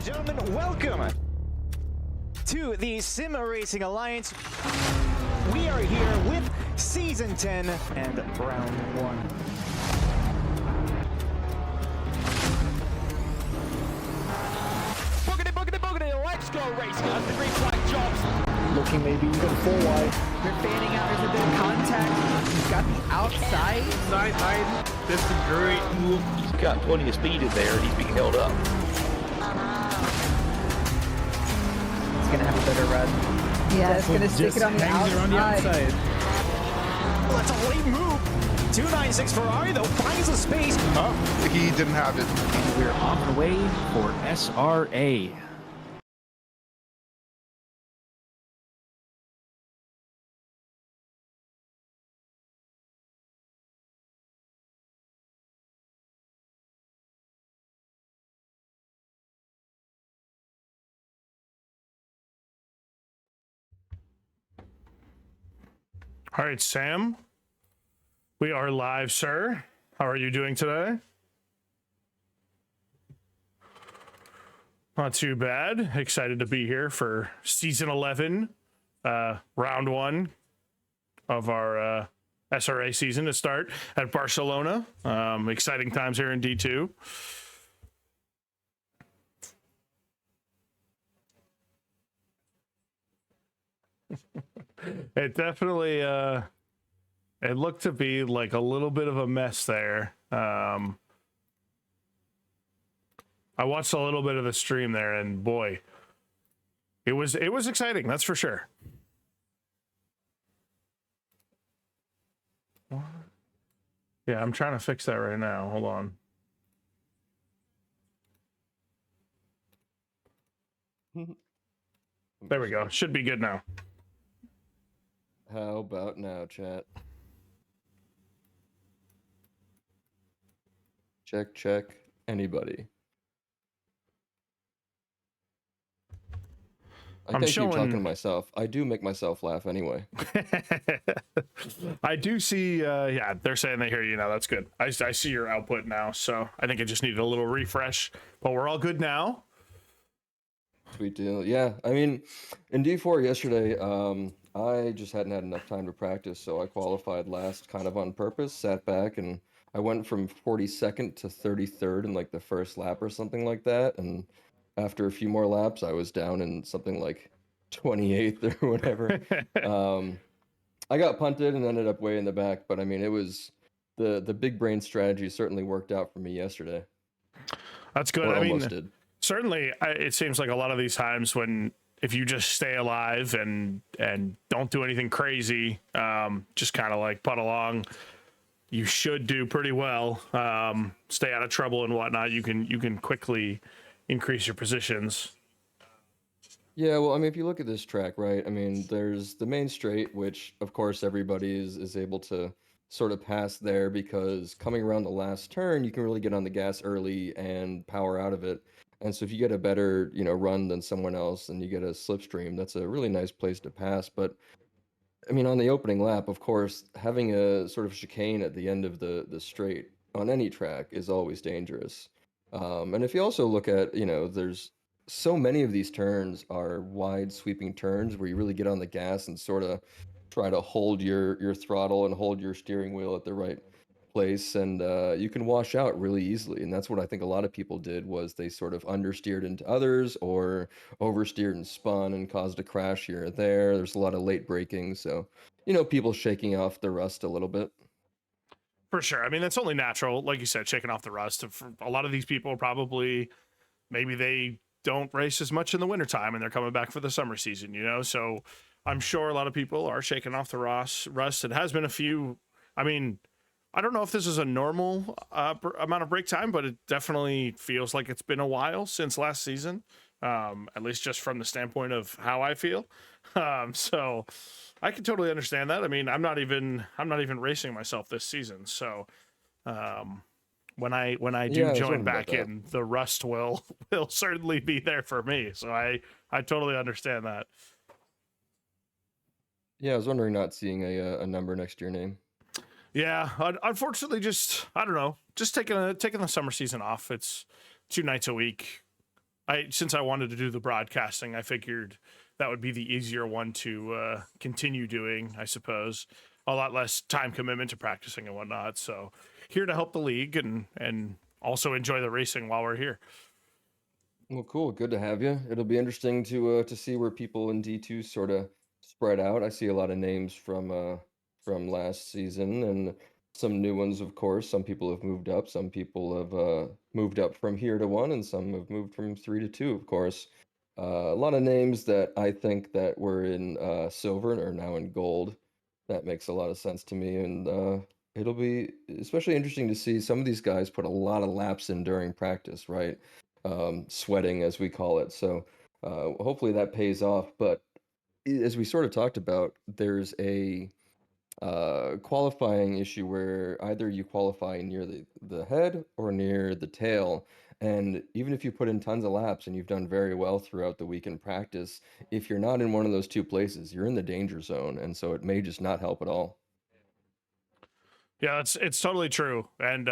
and gentlemen, welcome to the Sim Racing Alliance. We are here with Season 10 and Round 1. Boogity, let's go racing on the green flag jumps. Looking maybe even full wide. They're fanning out, there's a bit of contact. He's got the outside. Side, that's a great move. He's got plenty of speed in there, and he's being held up. He's gonna have a better run. Yeah, it's gonna stick it on the outside. Well, that's a late move. 296 Ferrari, though, finds a space. Oh, he didn't have it. We're on the way for SRA. All right, Sam, we are live, sir. How are you doing today? Not too bad. Excited to be here for Season 11, Round 1 of our SRA season to start at Barcelona. Exciting times here in D2. It definitely it looked to be like a little bit of a mess there. I watched a little bit of the stream there, and boy, it was exciting, that's for sure. Yeah, I'm trying to fix that right now. Hold on. There we go. Should be good now. How about now, chat? Check. Anybody? I keep talking to myself. I do make myself laugh anyway. I do see, yeah, they're saying they hear you now. That's good. I see your output now, so I think it just needed a little refresh, but we're all good now. Sweet deal. Yeah, I mean, in D4 yesterday, I just hadn't had enough time to practice, so I qualified last kind of on purpose, sat back, and I went from 42nd to 33rd in like the first lap or something like that, and after a few more laps, I was down in something like 28th or whatever. I got punted and ended up way in the back, but I mean, it was the big brain strategy certainly worked out for me yesterday. That's good. Or I mean, almost did. Certainly, it seems like a lot of these times when if you just stay alive and don't do anything crazy, just kind of like putt along, you should do pretty well. Stay out of trouble and whatnot. You can quickly increase your positions. Yeah, well, I mean, if you look at this track, right? I mean, there's the main straight, which of course everybody is able to sort of pass there because coming around the last turn, you can really get on the gas early and power out of it. And so if you get a better, run than someone else and you get a slipstream, that's a really nice place to pass. But I mean, on the opening lap, of course, having a sort of chicane at the end of the straight on any track is always dangerous. And if you also look at, there's so many of these turns are wide sweeping turns where you really get on the gas and sort of try to hold your throttle and hold your steering wheel at the right place, and you can wash out really easily. And that's what I think a lot of people did, was they sort of understeered into others or oversteered and spun and caused a crash here or there. There's a lot of late braking, so people shaking off the rust a little bit. For sure. I mean, that's only natural, like you said, shaking off the rust. For a lot of these people, probably maybe they don't race as much in the wintertime and they're coming back for the summer season, so I'm sure a lot of people are shaking off the rust. It has been a few. I mean, I don't know if this is a normal amount of break time, but it definitely feels like it's been a while since last season, at least just from the standpoint of how I feel. So I can totally understand that. I mean, I'm not even racing myself this season, so when I do join back in, the rust will certainly be there for me. So I totally understand that. Yeah, I was wondering not seeing a number next to your name. Yeah, unfortunately, just I don't know, just taking the summer season off. It's 2 nights a week. since I wanted to do the broadcasting, I figured that would be the easier one to continue doing, I suppose. A lot less time commitment to practicing and whatnot. So here to help the league and also enjoy the racing while we're here. Well, cool. Good to have you. It'll be interesting to see where people in D2 sort of spread out. I see a lot of names from last season and some new ones, of course. Some people have moved up. Some people have moved up from here to 1, and some have moved from 3 to 2, of course. A lot of names that I think that were in silver and are now in gold. That makes a lot of sense to me, and it'll be especially interesting to see some of these guys put a lot of laps in during practice, right? Sweating, as we call it. So hopefully that pays off. But as we sort of talked about, there's a qualifying issue where either you qualify near the head or near the tail. And even if you put in tons of laps and you've done very well throughout the week in practice, if you're not in one of those two places, you're in the danger zone. And so it may just not help at all. Yeah, it's totally true. And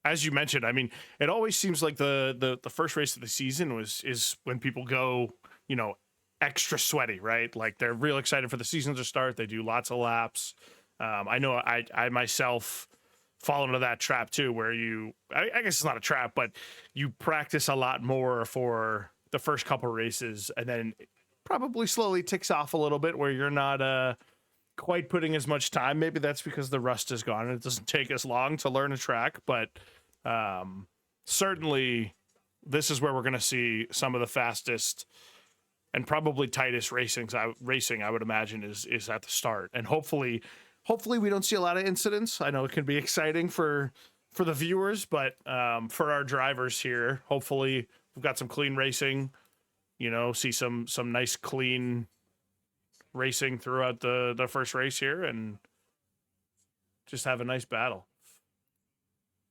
as you mentioned, I mean, it always seems like the first race of the season is when people go, extra sweaty, right? Like they're real excited for the season to start. They do lots of laps. I know I myself fall into that trap too, where I guess it's not a trap, but you practice a lot more for the first couple races, and then it probably slowly ticks off a little bit where you're not quite putting as much time. Maybe that's because the rust is gone and it doesn't take as long to learn a track, but certainly this is where we're going to see some of the fastest and probably tightest racing, I would imagine, is at the start. And hopefully we don't see a lot of incidents. I know it can be exciting for the viewers, but for our drivers here, hopefully we've got some clean racing, see some nice clean racing throughout the first race here and just have a nice battle.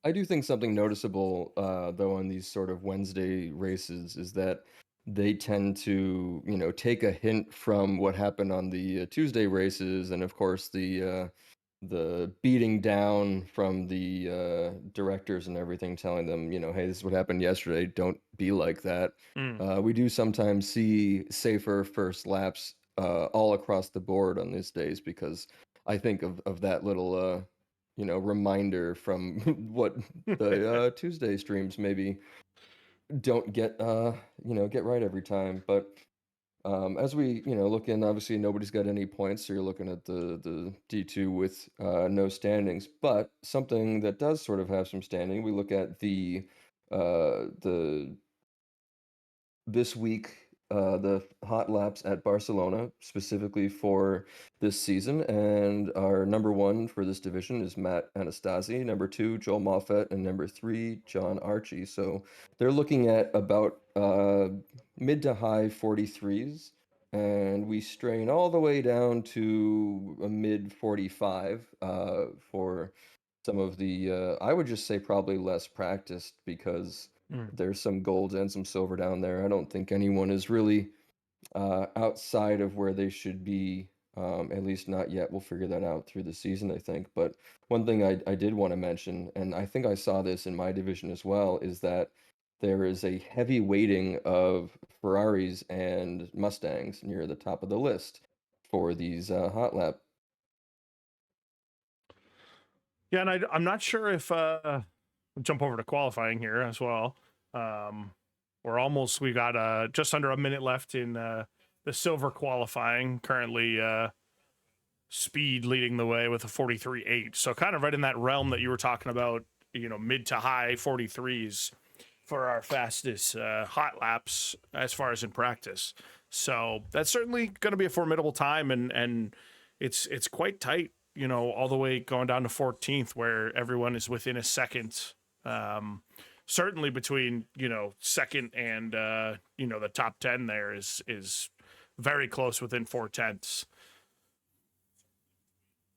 I do think something noticeable, though, on these sort of Wednesday races is that they tend to, take a hint from what happened on the Tuesday races, and of course the beating down from the directors and everything, telling them, hey, this is what happened yesterday. Don't be like that. We do sometimes see safer first laps all across the board on these days because I think of that little reminder from what the Tuesday streams maybe don't get right every time. But as we look in, obviously nobody's got any points, so you're looking at the D2 with no standings. But something that does sort of have some standing, we look at the this week, the hot laps at Barcelona, specifically for this season. And our number 1 for this division is Matt Anastasi, number 2, Joel Moffett, and number 3, John Archie. So they're looking at about mid to high 43s. And we strain all the way down to a mid 45 for some of the, I would just say probably less practiced because there's some gold and some silver down there. I don't think anyone is really outside of where they should be, at least not yet. We'll figure that out through the season, I think. But one thing I did want to mention, and I think I saw this in my division as well, is that there is a heavy weighting of Ferraris and Mustangs near the top of the list for these hot lap. Yeah, and I'm not sure if we'll jump over to qualifying here as well. We got just under a minute left in the silver qualifying. Currently, Speed leading the way with a 43.8. So kind of right in that realm that you were talking about, mid to high 43s for our fastest hot laps as far as in practice. So that's certainly going to be a formidable time, and it's quite tight, all the way going down to 14th, where everyone is within a second. Certainly between, second and, the top 10 there is very close within 4/10.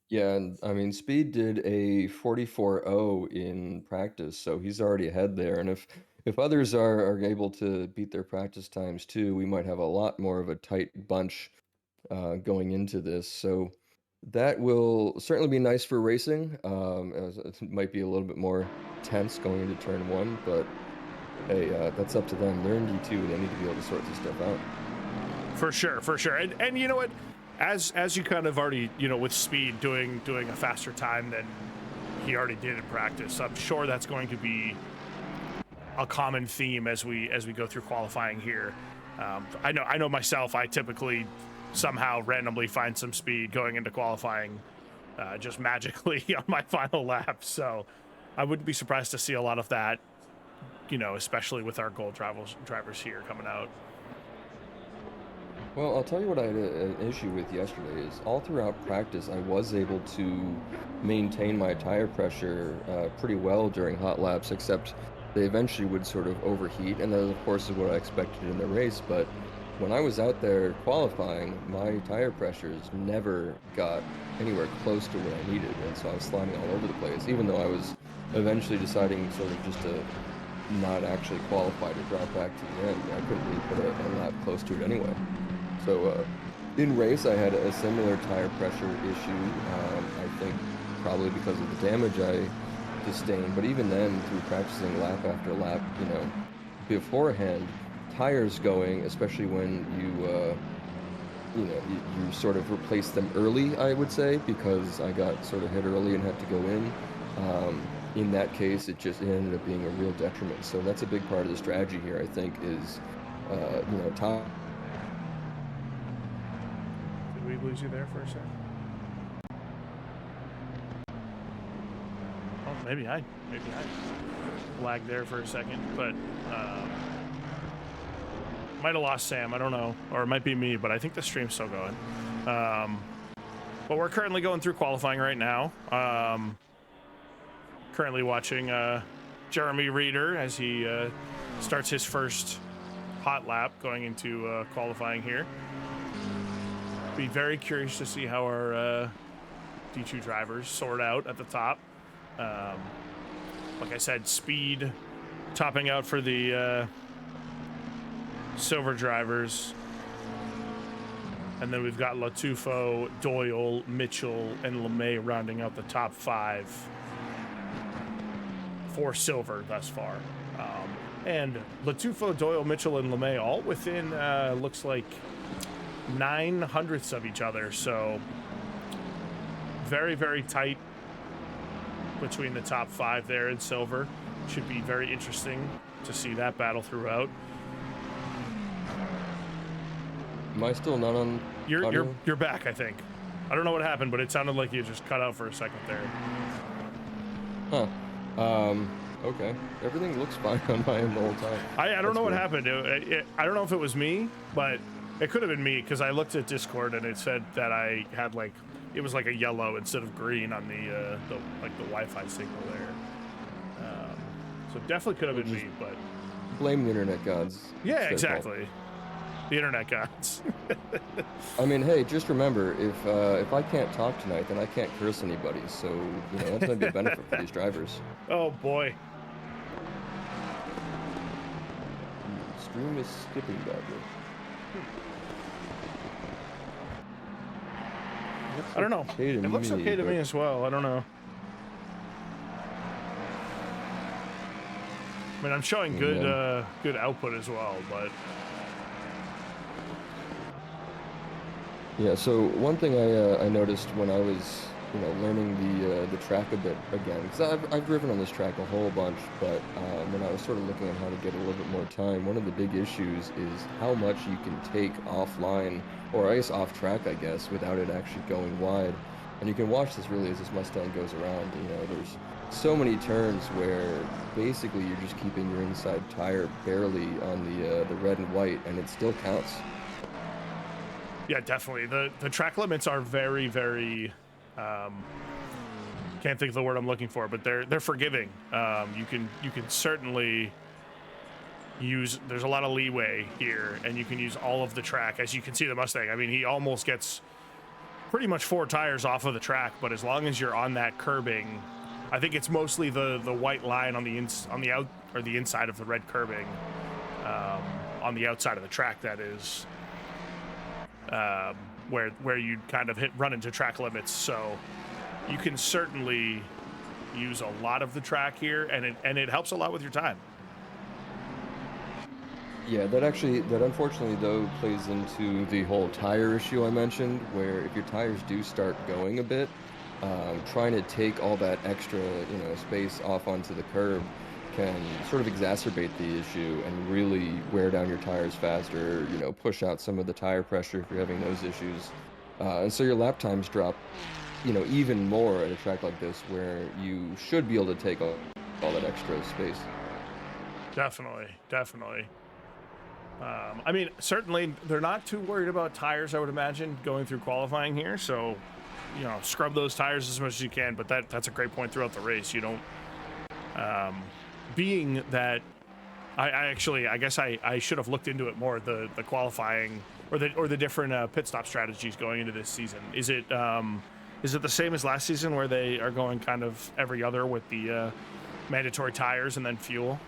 Yeah, and I mean, Speed did a 44.0 in practice, so he's already ahead there. And if others are able to beat their practice times too, we might have a lot more of a tight bunch going into this. So that will certainly be nice for racing. As it might be a little bit more tense going into turn 1, but hey, that's up to them. They're in D2. They need to be able to sort this stuff out. For sure. And you know what? As you kind of already, with Speed doing a faster time than he already did in practice, I'm sure that's going to be a common theme as we go through qualifying here. I know myself, I typically somehow randomly find some speed going into qualifying just magically on my final lap. So I wouldn't be surprised to see a lot of that, especially with our gold drivers here coming out. Well, I'll tell you what I had an issue with yesterday is all throughout practice I was able to maintain my tire pressure pretty well during hot laps, except they eventually would sort of overheat, and that of course is what I expected in the race. But when I was out there qualifying, my tire pressures never got anywhere close to what I needed, and so I was sliding all over the place, even though I was eventually deciding sort of just to not actually qualify to drop back to the end. I couldn't really put a lap close to it anyway. So in race, I had a similar tire pressure issue. I think probably because of the damage I sustained. But even then, through practicing lap after lap, beforehand, tires going, especially when you sort of replace them early, I would say, because I got sort of hit early and had to go in. In that case, it ended up being a real detriment. So that's a big part of the strategy here, I think, is tire. Did we lose you there for a second? Oh, maybe I lagged there for a second, but might have lost Sam. I don't know, or it might be me, but I think the stream's still going. But we're currently going through qualifying right now. Currently watching Jeremy Reeder as he starts his first hot lap going into qualifying here. Be very curious to see how our D2 drivers sort out at the top. Like I said, Speed topping out for the silver drivers. And then we've got Latufo, Doyle, Mitchell, and LeMay rounding out the top 5 for silver thus far. And Latufo, Doyle, Mitchell, and LeMay all within, looks like 0.09 of each other. So very, very tight between the top 5 there in silver. Should be very interesting to see that battle throughout. Am I still not on? You're back, I think. I don't know what happened, but it sounded like you just cut out for a second there. Huh. Okay. Everything looks fine on my end the whole time. I don't know what happened. I don't know if it was me, but it could have been me because I looked at Discord and it said that I had it was like a yellow instead of green on the Wi-Fi signal there. So definitely could have been me, but blame the internet gods. Yeah, exactly. The internet gods. I mean, hey, just remember, if I can't talk tonight, then I can't curse anybody. So that's gonna be a benefit for these drivers. Oh boy. Stream is skipping badly. I don't know. It looks okay to me as well. I don't know. I mean, I'm showing good output as well, but yeah. So one thing I noticed when I was learning the track a bit again, because I've driven on this track a whole bunch, but when I was sort of looking at how to get a little bit more time, one of the big issues is how much you can take offline, or I guess off track, I guess, without it actually going wide. And you can watch this really as this Mustang goes around. There's so many turns where basically you're just keeping your inside tire barely on the red and white, and it still counts. Yeah, definitely. The track limits are very, very can't think of the word I'm looking for, but they're forgiving. You can certainly use, there's a lot of leeway here, and you can use all of the track. As you can see, the Mustang, I mean, he almost gets pretty much 4 tires off of the track, but as long as you're on that curbing, I think it's mostly the white line on the inside of the red curbing, on the outside of the track, that is, where you kind of run into track limits. So you can certainly use a lot of the track here, and it helps a lot with your time. Yeah, that unfortunately though plays into the whole tire issue I mentioned, where if your tires do start going a bit, trying to take all that extra, space off onto the curb can sort of exacerbate the issue and really wear down your tires faster, push out some of the tire pressure if you're having those issues. And so your lap times drop, even more at a track like this where you should be able to take all that extra space. Definitely, definitely. I mean, certainly they're not too worried about tires, I would imagine, going through qualifying here. So, scrub those tires as much as you can. But that's a great point throughout the race. You don't, being that, I guess I should have looked into it more. The qualifying or the different pit stop strategies going into this season. Is it the same as last season where they are going kind of every other with the mandatory tires and then fuel?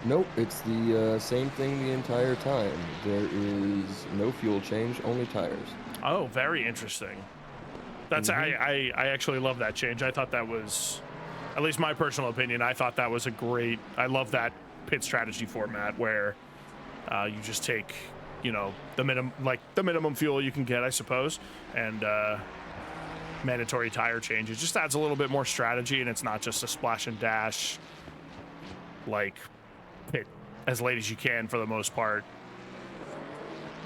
Nope, it's the same thing the entire time. There is no fuel change, only tires. Oh, very interesting. That's I actually love that change. I thought that was, at least my personal opinion, I thought that was I love that pit strategy format where you just take, the minimum fuel you can get, I suppose, and mandatory tire changes. Just adds a little bit more strategy, and it's not just a splash and dash pit as late as you can for the most part.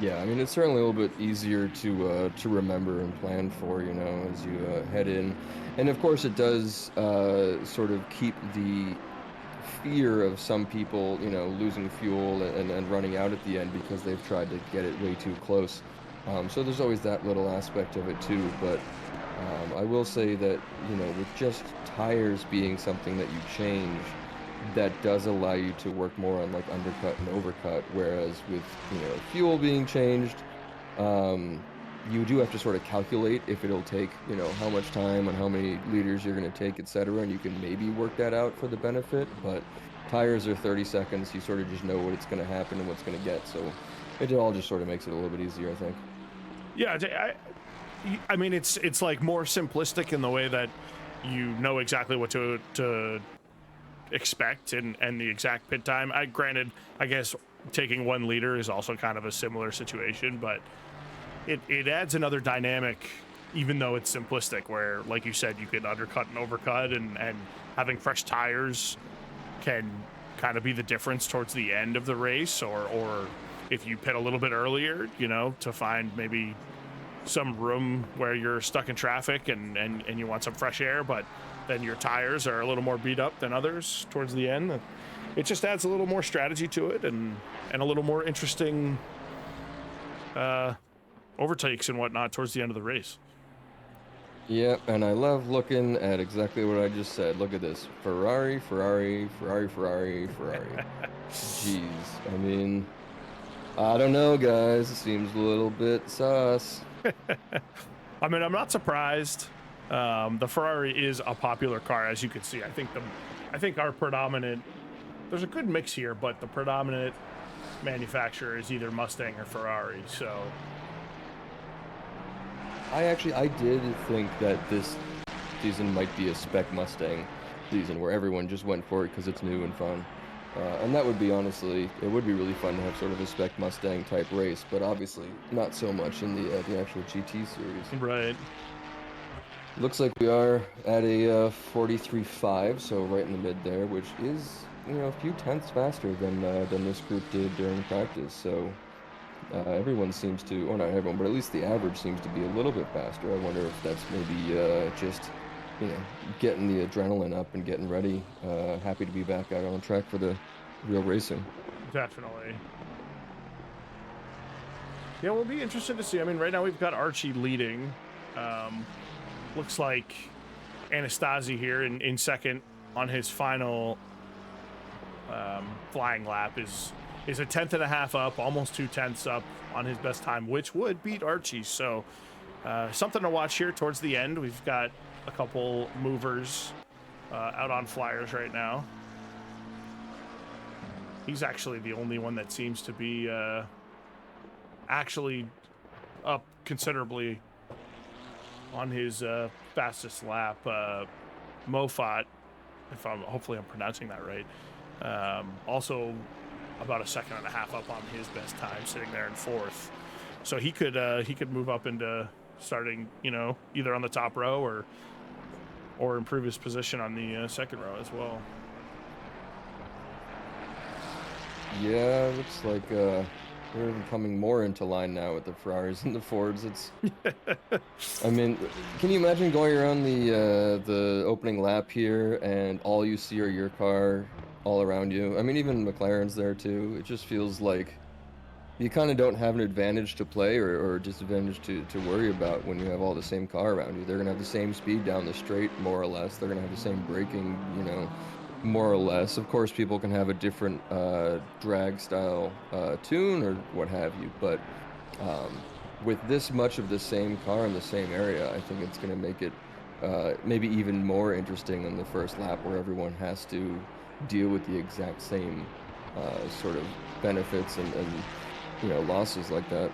Yeah, I mean, it's certainly a little bit easier to remember and plan for, as you head in. And of course, it does sort of keep the fear of some people, losing fuel and running out at the end because they've tried to get it way too close. So there's always that little aspect of it too. But I will say that, with just tires being something that you change, that does allow you to work more on like undercut and overcut, whereas with fuel being changed, you do have to sort of calculate if it'll take how much time and how many liters you're going to take, etc., and you can maybe work that out for the benefit. But tires are 30 seconds, you sort of just know what it's going to happen and what's going to get, so it all just sort of makes it a little bit easier, I think. Yeah, I mean, it's like more simplistic in the way that you know exactly what to expect and the exact pit time. Granted, I guess taking 1 liter is also kind of a similar situation, but it adds another dynamic, even though it's simplistic, where, like you said, you can undercut and overcut, and having fresh tires can kind of be the difference towards the end of the race, or if you pit a little bit earlier, to find maybe some room where you're stuck in traffic and you want some fresh air, but then your tires are a little more beat up than others towards the end. It just adds a little more strategy to it and a little more interesting overtakes and whatnot towards the end of the race. Yep, and I love looking at exactly what I just said. Look at this. Ferrari, Ferrari, Ferrari, Ferrari, Ferrari. Jeez, I mean, I don't know, guys. It seems a little bit sus. I mean, I'm not surprised. The Ferrari is a popular car, as you can see. I think our predominant, there's a good mix here, but the predominant manufacturer is either Mustang or Ferrari. So I did think that this season might be a spec Mustang season where everyone just went for it because it's new and fun. And that would be, honestly, it would be really fun to have sort of a spec Mustang type race, but obviously not so much in the actual GT series. Right. Looks like we are at a 43.5, so right in the mid there, which is, a few tenths faster than this group did during practice. So everyone seems to, or not everyone, but at least the average seems to be a little bit faster. I wonder if that's maybe just, getting the adrenaline up and getting ready. Happy to be back out on track for the real racing. Definitely. Yeah, we'll be interested to see. I mean, right now we've got Archie leading. Looks like Anastasi here in second on his final flying lap is a 10.5 up, almost 2 tenths up on his best time, which would beat Archie. So something to watch here towards the end. We've got a couple movers out on flyers right now. He's actually the only one that seems to be actually up considerably on his fastest lap. Mofat, hopefully I'm pronouncing that right, also about a second and a half up on his best time, sitting there in 4th. So he could move up into starting, you know, either on the top row or improve his position on the second row as well. Yeah, looks like we're coming more into line now with the Ferraris and the Fords. It's, I mean, can you imagine going around the opening lap here and all you see are your car all around you? I mean, even McLaren's there too. It just feels like you kind of don't have an advantage to play or disadvantage to worry about when you have all the same car around you. They're going to have the same speed down the straight, more or less. They're going to have the same braking, you know, more or less. Of course, people can have a different drag style tune or what have you, but with this much of the same car in the same area, I think it's going to make it maybe even more interesting than the first lap, where everyone has to deal with the exact same sort of benefits and you know, losses like that.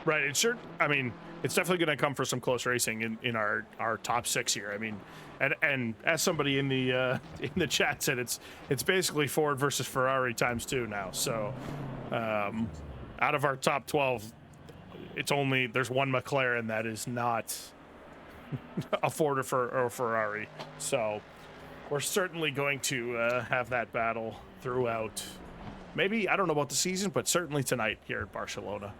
Right. It sure. I mean, it's definitely going to come for some close racing in our top 6 here. I mean, and as somebody in the chat said, it's basically Ford versus Ferrari times 2 now. So out of our top 12, there's one McLaren that is not a Ford or Ferrari. So we're certainly going to have that battle throughout. Maybe, I don't know about the season, but certainly tonight here at Barcelona.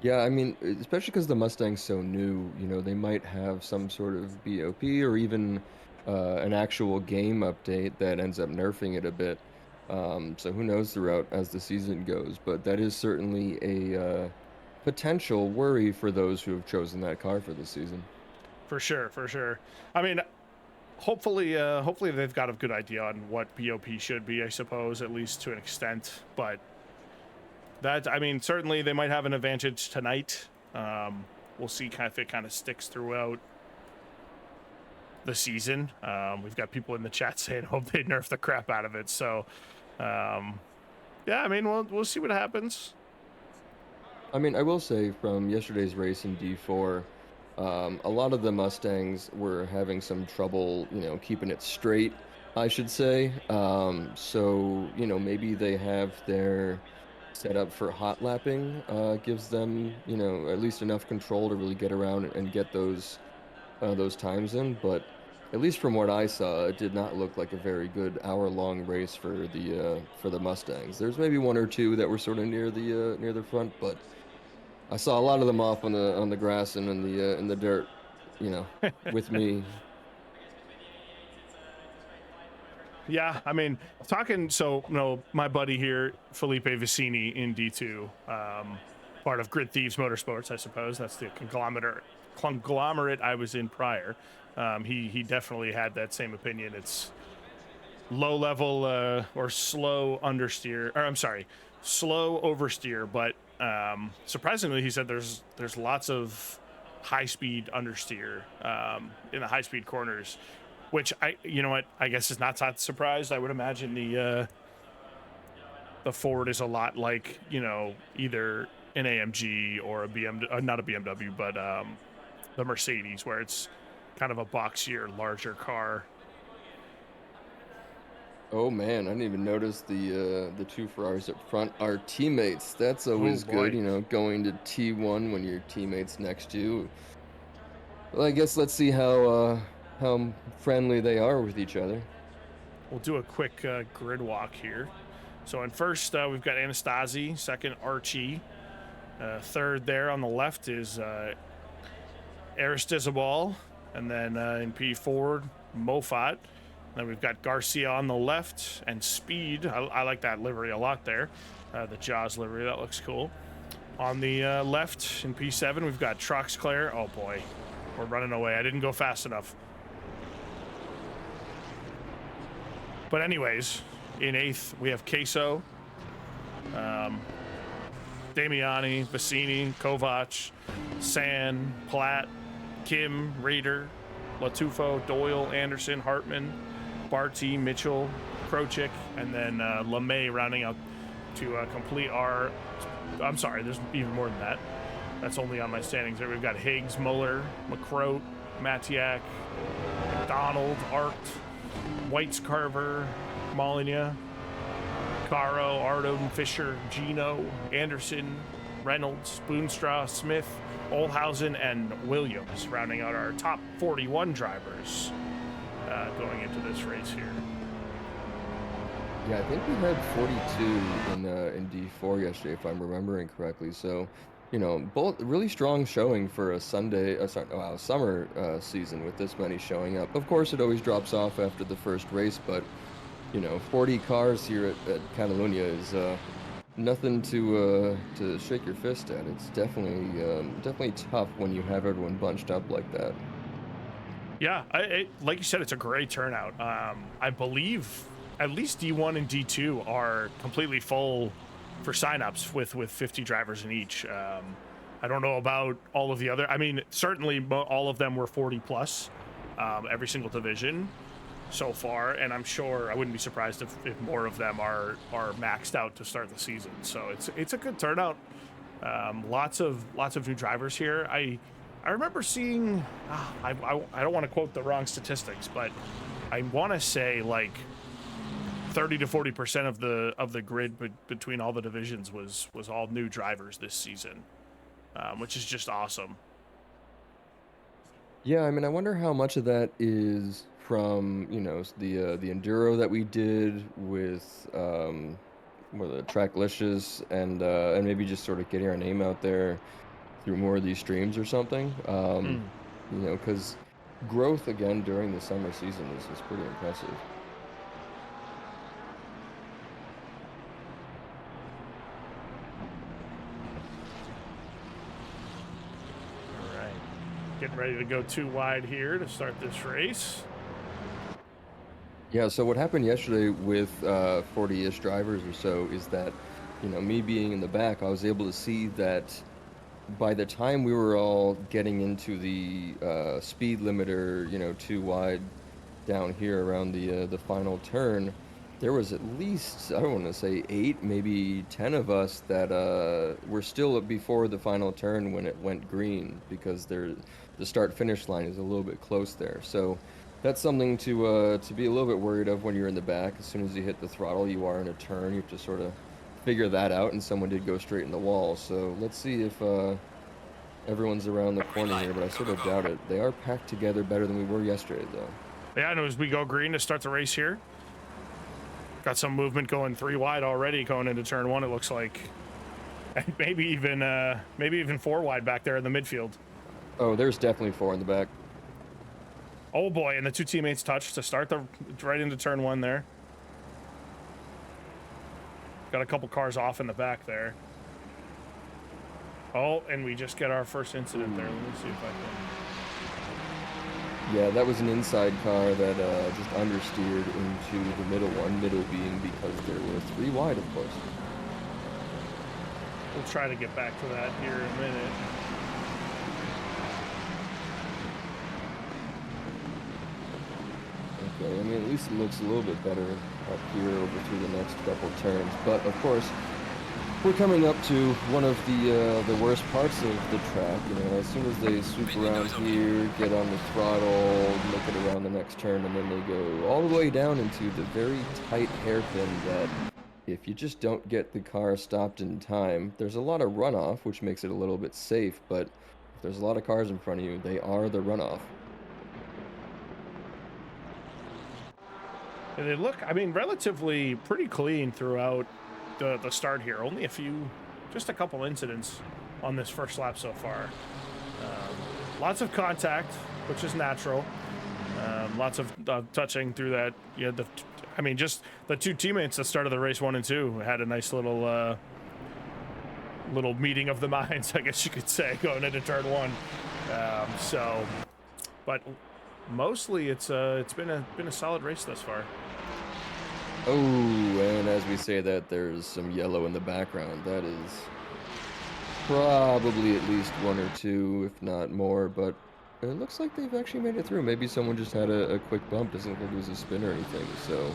Yeah, I mean, especially because the Mustang's so new, you know, they might have some sort of BOP or even an actual game update that ends up nerfing it a bit. So who knows throughout as the season goes, but that is certainly a potential worry for those who have chosen that car for this season. For sure, for sure. I mean, hopefully they've got a good idea on what BOP should be, I suppose, at least to an extent. But that, I mean, certainly they might have an advantage tonight. We'll see if it kind of sticks throughout the season. We've got people in the chat saying hope they nerf the crap out of it. So, yeah, I mean, we'll see what happens. I mean, I will say from yesterday's race in D4, a lot of the Mustangs were having some trouble, you know, keeping it straight, I should say. So, you know, maybe they have their setup for hot lapping, gives them, you know, at least enough control to really get around and get those times in. But at least from what I saw, it did not look like a very good hour-long race for the Mustangs. There's maybe one or two that were sort of near the front, but I saw a lot of them off on the grass and in the dirt, you know, with me. Yeah, I mean, so, you know, my buddy here, Felipe Vicini in D2, part of Grid Thieves Motorsports, I suppose. That's the conglomerate I was in prior. He definitely had that same opinion. It's low level or slow understeer, or I'm sorry, slow oversteer, but surprisingly, he said there's lots of high speed understeer in the high speed corners, which you know what, I guess is not that surprised. I would imagine the Ford is a lot like, you know, either an AMG or a BMW, not a BMW, but the Mercedes, where it's kind of a boxier, larger car. Oh man, I didn't even notice the two Ferraris up front are teammates. That's always good, you know, going to T1 when your teammates next to you. Well, I guess let's see how friendly they are with each other. We'll do a quick grid walk here. So in first, we've got Anastasi. Second, Archie. Third there on the left is Aristizabal. And then in P4, Mofat. Then we've got Garcia on the left and Speed. I like that livery a lot there. The Jaws livery, that looks cool. On the left in P7, we've got Troxclair. Oh boy, we're running away. I didn't go fast enough. But anyways, in 8th, we have Queso, Damiani, Vicini, Kovac, San, Platt, Kim, Reeder, Latufo, Doyle, Anderson, Hartman, Barty, Mitchell, Krochik, and then LeMay rounding out to complete our... I'm sorry, there's even more than that. That's only on my standings there. We've got Higgs, Muller, McCroat, Matiak, McDonald, Arct, Whites, Carver, Molyneux, Caro, Arden, Fisher, Gino, Anderson, Reynolds, Boonstra, Smith, Olhausen, and Williams, rounding out our top 41 drivers going into this race here. Yeah, I think we had 42 in D4 yesterday, if I'm remembering correctly. So, you know, both really strong showing for a summer season with this many showing up. Of course, it always drops off after the first race, but you know, 40 cars here at Catalunya is nothing to shake your fist at. It's definitely tough when you have everyone bunched up like that. Yeah, like you said, it's a great turnout. I believe at least D1 and D2 are completely full for signups with 50 drivers in each. I don't know about all of the other. I mean, certainly all of them were 40 plus, every single division so far, and I'm sure I wouldn't be surprised if more of them are maxed out to start the season. So it's a good turnout. Lots of new drivers here. I remember seeing, I don't want to quote the wrong statistics, but I want to say like 30 to 40% of the grid between all the divisions was all new drivers this season, which is just awesome. Yeah, I mean, I wonder how much of that is from, you know, the enduro that we did with the Tracklicious and maybe just sort of getting our name out there through more of these streams or something. You know, because growth again during the summer season is pretty impressive. All right, getting ready to go 2 wide here to start this race. Yeah, so what happened yesterday with 40-ish drivers or so is that, you know, me being in the back, I was able to see that by the time we were all getting into the speed limiter, you know, 2 wide down here around the final turn, there was at least, I don't want to say 8, maybe 10 of us that were still before the final turn when it went green, because the start-finish line is a little bit close there. So that's something to be a little bit worried of when you're in the back. As soon as you hit the throttle, you are in a turn. You have to sort of figure that out, and someone did go straight in the wall. So let's see if everyone's around the corner here, but I sort of doubt it. They are packed together better than we were yesterday, though. Yeah, and as we go green to start the race here, got some movement going 3 wide already going into turn 1. It looks like, and maybe even 4 wide back there in the midfield. Oh, there's definitely 4 in the back. Oh boy, and the 2 teammates touch to start right into turn 1 there. Got a couple cars off in the back there. Oh, and we just get our first incident there. Let me see if I can. Yeah, that was an inside car that just understeered into the middle one, middle being because there were 3 wide, of course. We'll try to get back to that here in a minute. Okay, I mean, at least it looks a little bit better up here over through the next couple turns. But, of course, we're coming up to one of the worst parts of the track. You know, as soon as they swoop around here, get on the throttle, make it around the next turn, and then they go all the way down into the very tight hairpin that if you just don't get the car stopped in time, there's a lot of runoff, which makes it a little bit safe, but if there's a lot of cars in front of you, they are the runoff. And they look, I mean, relatively pretty clean throughout the start here. Only just a couple incidents on this first lap so far. Lots of contact, which is natural. Lots of touching through that. Yeah, I mean, just the 2 teammates that started the race 1 and 2 had a nice little meeting of the minds, I guess you could say, going into turn 1. But mostly it's been a solid race thus far. Oh, and as we say that, there's some yellow in the background. That is probably at least 1 or 2, if not more, but it looks like they've actually made it through. Maybe someone just had a quick bump. Doesn't look like it was a spin or anything. So,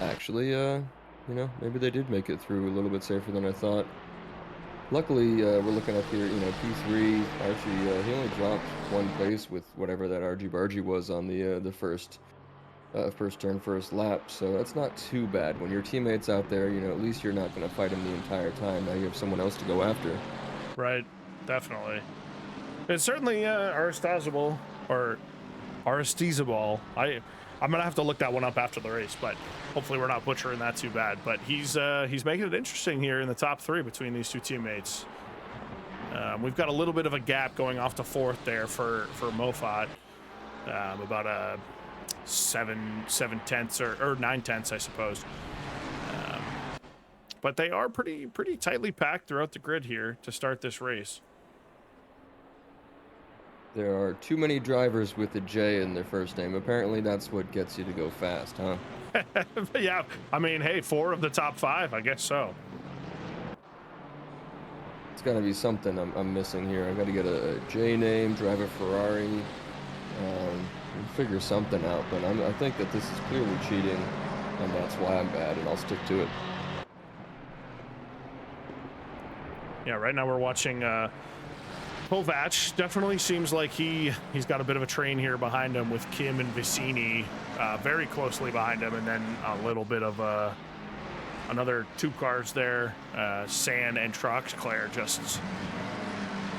actually, you know, maybe they did make it through a little bit safer than I thought. Luckily, we're looking up here, you know, P3, Archie, he only dropped 1 place with whatever that argy-bargy was on the first first turn, first lap. So that's not too bad. When your teammate's out there, you know, at least you're not going to fight him the entire time. Now you have someone else to go after. Right, definitely. It's certainly Aristizable or Aristizable. I'm gonna have to look that one up after the race, but hopefully we're not butchering that too bad. But he's making it interesting here in the top 3 between these 2 teammates. We've got a little bit of a gap going off to 4th there for Mofat, about a 7/10 or 9/10, I suppose. But they are pretty tightly packed throughout the grid here to start this race. There are too many drivers with a J in their first name. Apparently that's what gets you to go fast, huh? Yeah, I mean, hey, 4 of the top 5, I guess so. It's got to be something I'm missing here. I got to get a J name, drive a Ferrari, figure something out. But I think that this is clearly cheating, and that's why I'm bad, and I'll stick to it. Yeah, right now we're watching Kovac. Definitely seems like he's got a bit of a train here behind him with Kim and Vicini very closely behind him, and then a little bit of another 2 cars there, San and Troxclair just,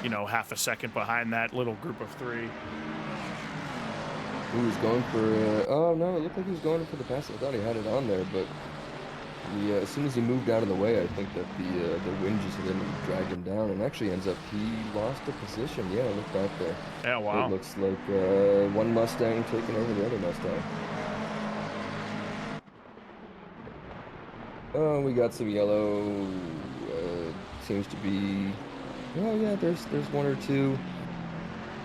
you know, half a second behind that little group of 3. He was going for, oh no, it looked like he was going for the pass. I thought he had it on there, but as soon as he moved out of the way, I think that the wind just hit him and dragged him down, and actually ends up, he lost a position. Yeah, look back there. Yeah, wow. It looks like one Mustang taking over the other Mustang. Oh, we got some yellow. Seems to be. Oh yeah, there's 1 or 2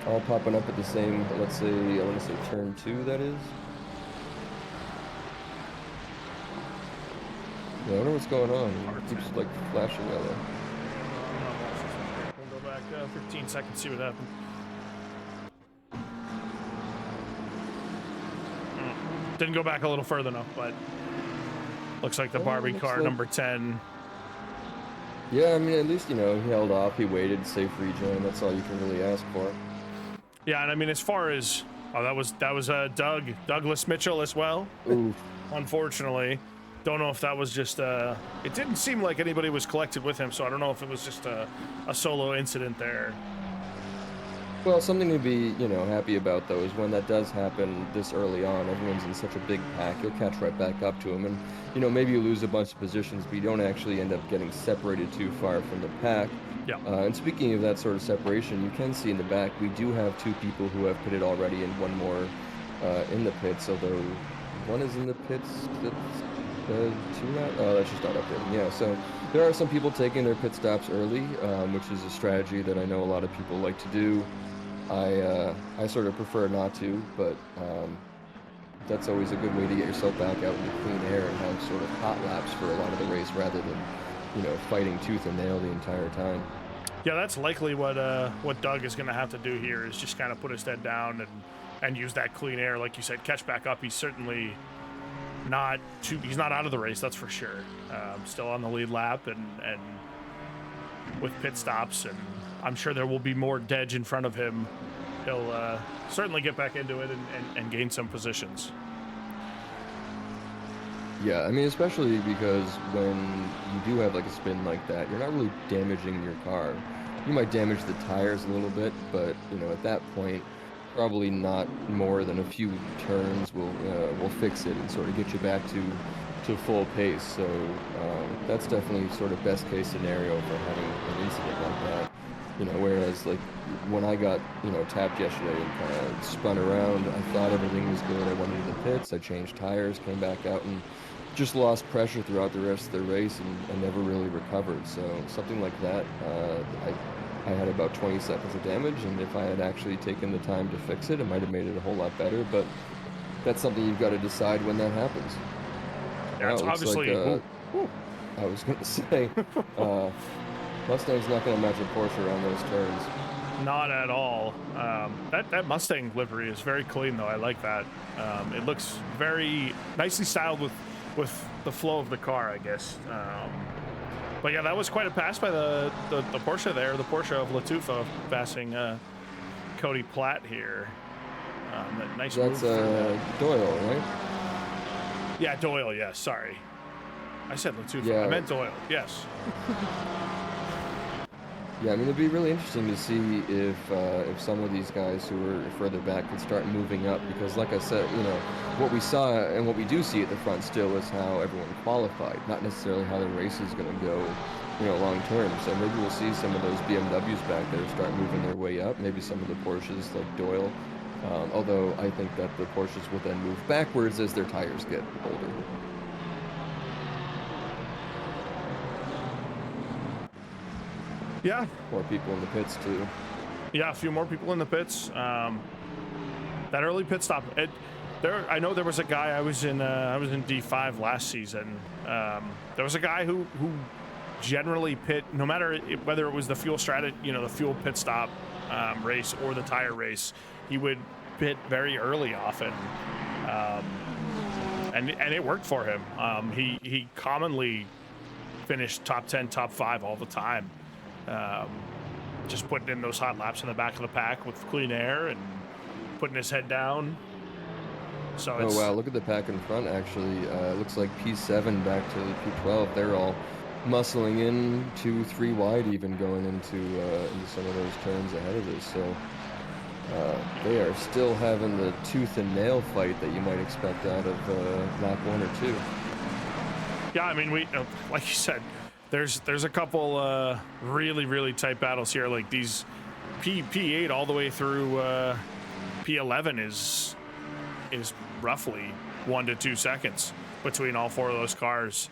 all popping up at the same. Let's say I want to say turn 2. That is. Yeah, I wonder what's going on. It keeps like flashing yellow. We'll go back 15 seconds, see what happened. Didn't go back a little further enough, but looks like the Barbie car number 10. Yeah, I mean, at least, you know, he held off, he waited, safe rejoin. That's all you can really ask for. Yeah, and I mean, as far as that was Douglas Mitchell as well. Oof. Unfortunately, don't know if that was just it didn't seem like anybody was collected with him, so I don't know if it was just a solo incident there. Well, something to be, you know, happy about, though, is when that does happen this early on, everyone's in such a big pack, you'll catch right back up to him, and, you know, maybe you lose a bunch of positions, but you don't actually end up getting separated too far from the pack. Yeah. And speaking of that sort of separation, you can see in the back, we do have 2 people who have pitted already and 1 more in the pits, although 1 is in the pits, that's 2 now? Oh, that's just not updating. Yeah, so there are some people taking their pit stops early, which is a strategy that I know a lot of people like to do. I sort of prefer not to, but that's always a good way to get yourself back out into clean air and have sort of hot laps for a lot of the race rather than, you know, fighting tooth and nail the entire time. Yeah, that's likely what Doug is going to have to do here is just kind of put his head down and use that clean air, like you said, catch back up. He's certainly he's not out of the race, that's for sure. Still on the lead lap and with pit stops, and I'm sure there will be more Dedge in front of him. He'll certainly get back into it and gain some positions. Yeah, I mean, especially because when you do have like a spin like that, you're not really damaging your car. You might damage the tires a little bit, but, you know, at that point, probably not more than a few turns will fix it and sort of get you back to full pace. So that's definitely sort of best case scenario for having an incident like that. You know, whereas like when I got, you know, tapped yesterday and kind of spun around, I thought everything was good. I went into the pits, I changed tires, came back out, and just lost pressure throughout the rest of the race and never really recovered. So something like that, I had about 20 seconds of damage, and if I had actually taken the time to fix it, it might have made it a whole lot better. But that's something you've got to decide when that happens. Yeah, it's obviously. Like, I was going to say, Mustang's not going to match a Porsche around those turns. Not at all. That Mustang livery is very clean, though. I like that. It looks very nicely styled with the flow of the car, I guess. But yeah, that was quite a pass by the Porsche there, the Porsche of Latufa passing Cody Platt here. That nice That's move. Doyle, right? Yeah, Doyle, yes, sorry. I said Latifi. Yeah. I meant Doyle, yes. Yeah, I mean, it'd be really interesting to see if some of these guys who are further back can start moving up, because like I said, you know, what we saw and what we do see at the front still is how everyone qualified, not necessarily how the race is going to go, you know, long term. So maybe we'll see some of those BMWs back there start moving their way up, maybe some of the Porsches like Doyle, although I think that the Porsches will then move backwards as their tires get older. Yeah. More people in the pits too. Yeah, a few more people in the pits. That early pit stop. I know there was a guy. I was in D5 last season. There was a guy who generally pit, no matter whether it was the fuel strategy, you know, the fuel pit stop race or the tire race, he would pit very early often, and it worked for him. He commonly finished top 10, top 5 all the time. Just putting in those hot laps in the back of the pack with clean air and putting his head down. So oh wow, look at the pack in front actually. Looks like P7 back to P12. They're all muscling in 2-3 wide even going into some of those turns ahead of this. So they are still having the tooth and nail fight that you might expect out of lap 1 or 2. Yeah, I mean, we like you said, there's a couple really tight battles here. Like these P8 all the way through P11 is roughly 1 to 2 seconds between all 4 of those cars.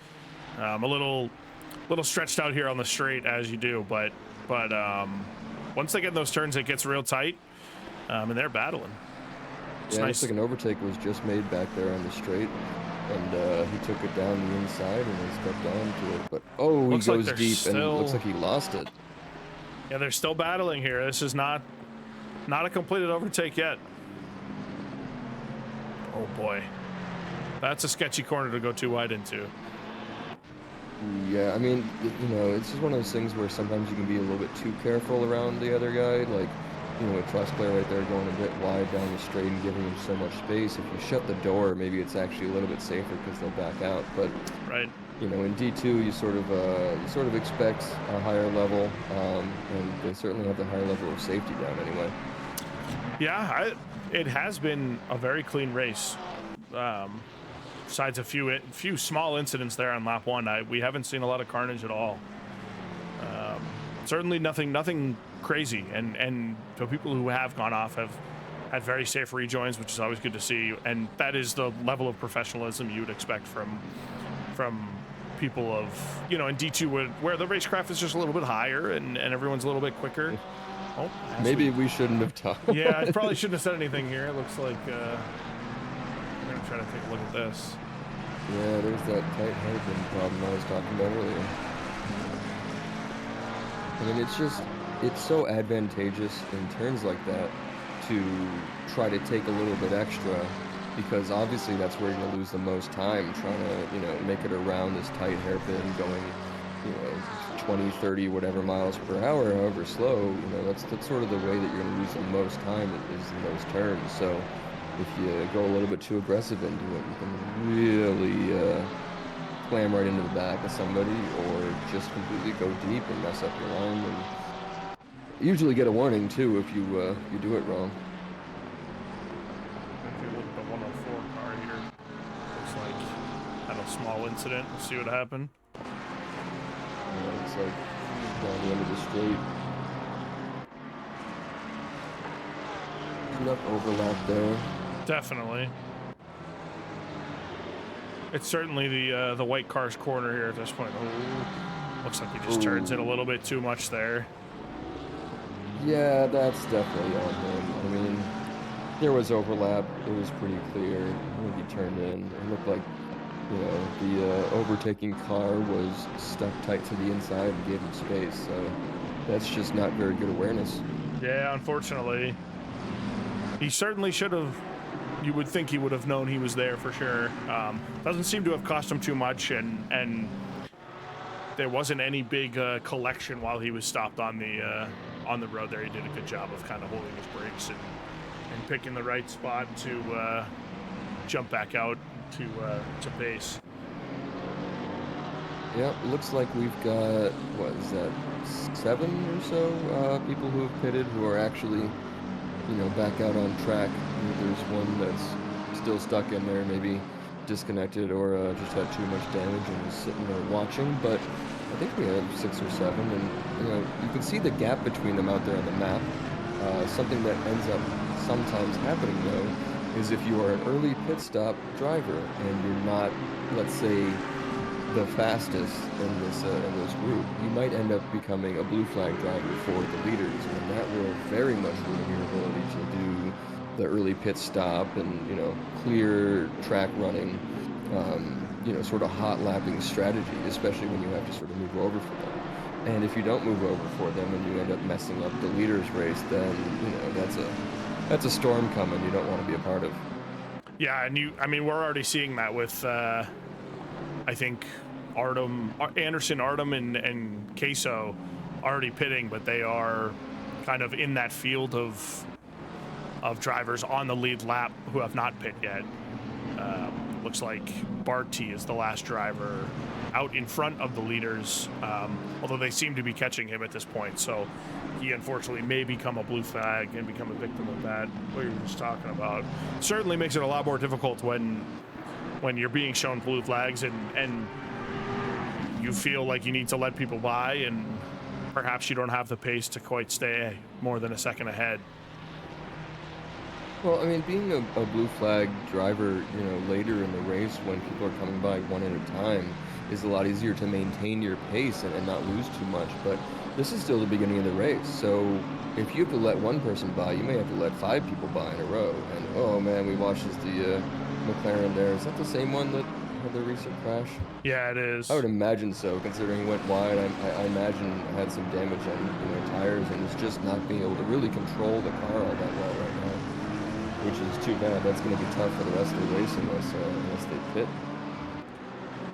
A little stretched out here on the straight as you do, but once they get in those turns, it gets real tight, and they're battling. It's yeah, nice. Looks like an overtake was just made back there on the straight, and he took it down the inside and then stepped onto it. But oh, he goes deep and it looks like he lost it. Yeah, they're still battling here. This is not a completed overtake yet. Oh boy, that's a sketchy corner to go too wide into. Yeah, I mean, you know, it's just one of those things where sometimes you can be a little bit too careful around the other guy. Like, you know, with Trustclair right there going a bit wide down the straight and giving him so much space. If you shut the door, maybe it's actually a little bit safer because they'll back out. But right, you know, in D2, you sort of expect a higher level, and they certainly have the higher level of safety down anyway. Yeah, it has been a very clean race. Besides a few small incidents there on lap 1, we haven't seen a lot of carnage at all. Certainly nothing crazy, and the people who have gone off have had very safe rejoins, which is always good to see. And that is the level of professionalism you would expect from people of, you know, in D2 where the racecraft is just a little bit higher and everyone's a little bit quicker. Oh, maybe we shouldn't have talked. Yeah, I probably shouldn't have said anything here. It looks like we're gonna try to take a look at this. Yeah, there's that tight hairpin problem I was talking about earlier. I mean, it's so advantageous in turns like that to try to take a little bit extra, because obviously that's where you're going to lose the most time trying to, you know, make it around this tight hairpin going, you know, 20, 30, whatever miles per hour, however slow. You know, that's sort of the way that you're going to lose the most time is in those turns. So if you go a little bit too aggressive into it, you can really clam right into the back of somebody, or just completely go deep and mess up your line. And usually get a warning too if you do it wrong. If you look at the 104 car here, looks like had a small incident. We'll see what happened. Yeah, it's like down the end of the straight. Enough overlap there. Definitely. It's certainly the white car's corner here at this point. Oh, looks like he just turns it a little bit too much there. Yeah, that's definitely on him. I mean, there was overlap. It was pretty clear. I think he turned in. It looked like, you know, the overtaking car was stuck tight to the inside and gave him space. So that's just not very good awareness. Yeah, unfortunately. He certainly should have. You would think he would have known he was there for sure. Doesn't seem to have cost him too much, and there wasn't any big collection while he was stopped on the road there. He did a good job of kind of holding his brakes and picking the right spot to jump back out. to pace. Yeah, it looks like we've got, what is that, 7 or so people who have pitted who are actually, you know, back out on track. There's one that's still stuck in there, maybe disconnected or just had too much damage and was sitting there watching. But I think we have 6 or 7, and you know, you can see the gap between them out there on the map. Something that ends up sometimes happening though is if you are an early pit stop driver and you're not, let's say, the fastest in this group, you might end up becoming a blue flag driver for the leaders, and that will very much ruin your ability to do the early pit stop and, you know, clear track running, you know, sort of hot lapping strategy, especially when you have to sort of move over for them. And if you don't move over for them and you end up messing up the leaders race, then, you know, that's a storm coming you don't want to be a part of. Yeah, and I mean, we're already seeing that with I think Anderson, Artem, and Queso already pitting, but they are kind of in that field of drivers on the lead lap who have not pit yet. Looks like Barty is the last driver out in front of the leaders, although they seem to be catching him at this point, so he unfortunately may become a blue flag and become a victim of that, what you were just talking about. Certainly makes it a lot more difficult when you're being shown blue flags and you feel like you need to let people by, and perhaps you don't have the pace to quite stay more than a second ahead. Well, I mean, being a blue flag driver, you know, later in the race when people are coming by one at a time is a lot easier to maintain your pace and not lose too much. But this is still the beginning of the race, so if you have to let one person by, you may have to let 5 people by in a row. And oh man, we watched as the McLaren there. Is that the same one that had the recent crash? Yeah, it is. I would imagine so, considering he went wide. I imagine had some damage on, you know, tires, and is just not being able to really control the car all that well right now, which is too bad. That's going to be tough for the rest of the race unless they pit.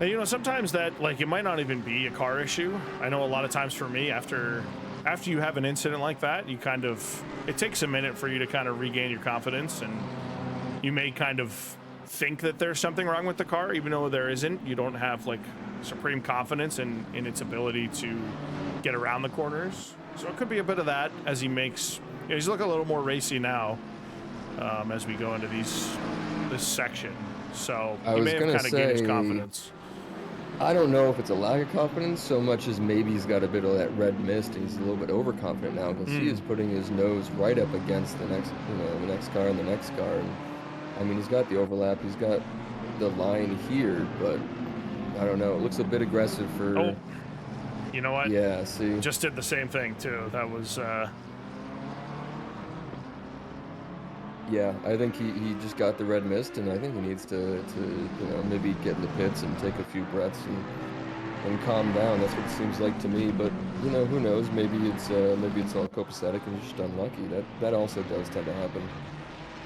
And, you know, sometimes that, like, it might not even be a car issue. I know a lot of times for me, after you have an incident like that, you kind of, it takes a minute for you to kind of regain your confidence, and you may kind of think that there's something wrong with the car, even though there isn't. You don't have like supreme confidence in its ability to get around the corners. So it could be a bit of that as he makes, you know, he's looking a little more racy now as we go into this section. So he may have kind of gained his confidence. I don't know if it's a lack of confidence so much as maybe he's got a bit of that red mist and he's a little bit overconfident now, because he is putting his nose right up against the next, you know, the next car and the next car. And I mean, he's got the overlap, he's got the line here, but I don't know. It looks a bit aggressive for. Oh, you know what? Yeah, see. Just did the same thing too. That was. Yeah, I think he just got the red mist, and I think he needs to you know, maybe get in the pits and take a few breaths and calm down. That's what it seems like to me. But you know, who knows? Maybe it's all copacetic and just unlucky. That also does tend to happen.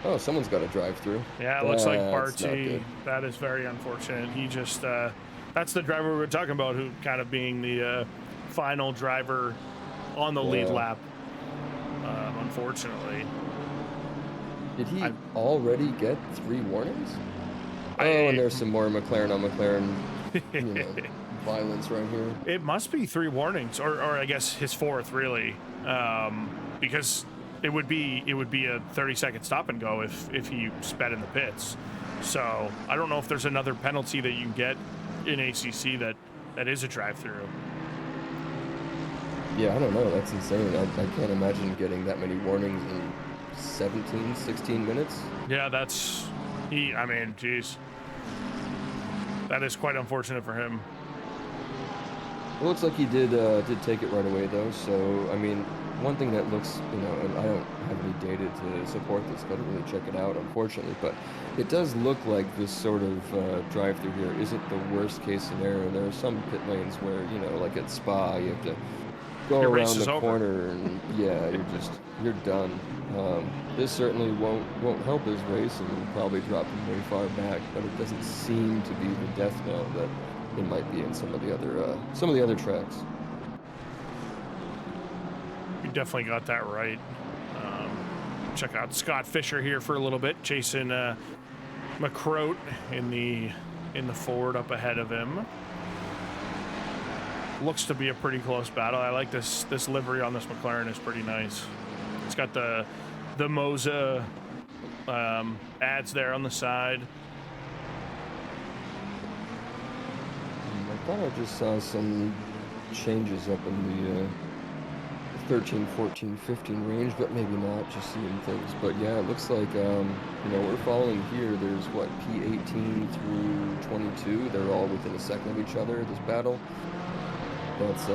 Oh, someone's got a drive-through. Yeah, it looks like Barty. That is very unfortunate. He just that's the driver we were talking about, who kind of being the final driver on the lead lap. Unfortunately. Did he already get 3 warnings? And there's some more McLaren on McLaren, you know, violence right here. It must be 3 warnings, or I guess his 4th really, because it would be a 30-second stop and go if he sped in the pits. So I don't know if there's another penalty that you get in ACC that is a drive-through. Yeah, I don't know. That's insane. I can't imagine getting that many warnings in 17, 16 minutes. Yeah, I mean, geez. That is quite unfortunate for him. It looks like he did take it right away, though. So, I mean, one thing that looks, you know, and I don't have any data to support this, got to really check it out, unfortunately, but it does look like this sort of drive-through here isn't the worst-case scenario. There are some pit lanes where, you know, like at Spa, you have to go around the corner, and yeah, you're done. This certainly won't help his race, and will probably drop him way far back. But it doesn't seem to be the death knell that it might be in some of the other tracks. You definitely got that right. Check out Scott Fisher here for a little bit, chasing McCroat in the Ford up ahead of him. Looks to be a pretty close battle. I like this livery on this McLaren is pretty nice. It's got the Moza ads there on the side. I thought I just saw some changes up in the 13, 14, 15 range, but maybe not, just seeing things. But yeah, it looks like, we're following here. There's what, P18 through 22. They're all within a second of each other, this battle. That's,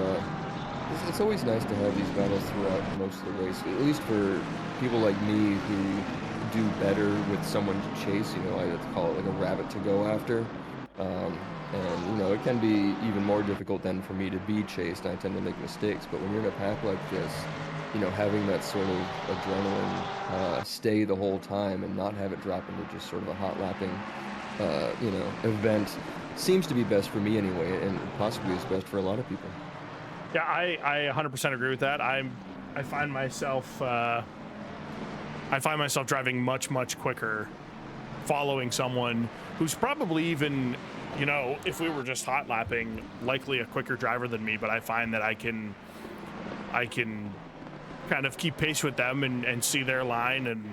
it's always nice to have these battles throughout most of the race, at least for people like me who do better with someone to chase. I like to call it like a rabbit to go after. And it can be even more difficult than for me to be chased. I tend to make mistakes, but when you're in a pack like this, having that sort of adrenaline stay the whole time and not have it drop into just sort of a hot lapping, event seems to be best for me anyway, and possibly is best for a lot of people. Yeah, I 100% agree with that. I find myself driving much quicker, following someone who's probably even, if we were just hot lapping, likely a quicker driver than me, but I find that I can kind of keep pace with them and see their line and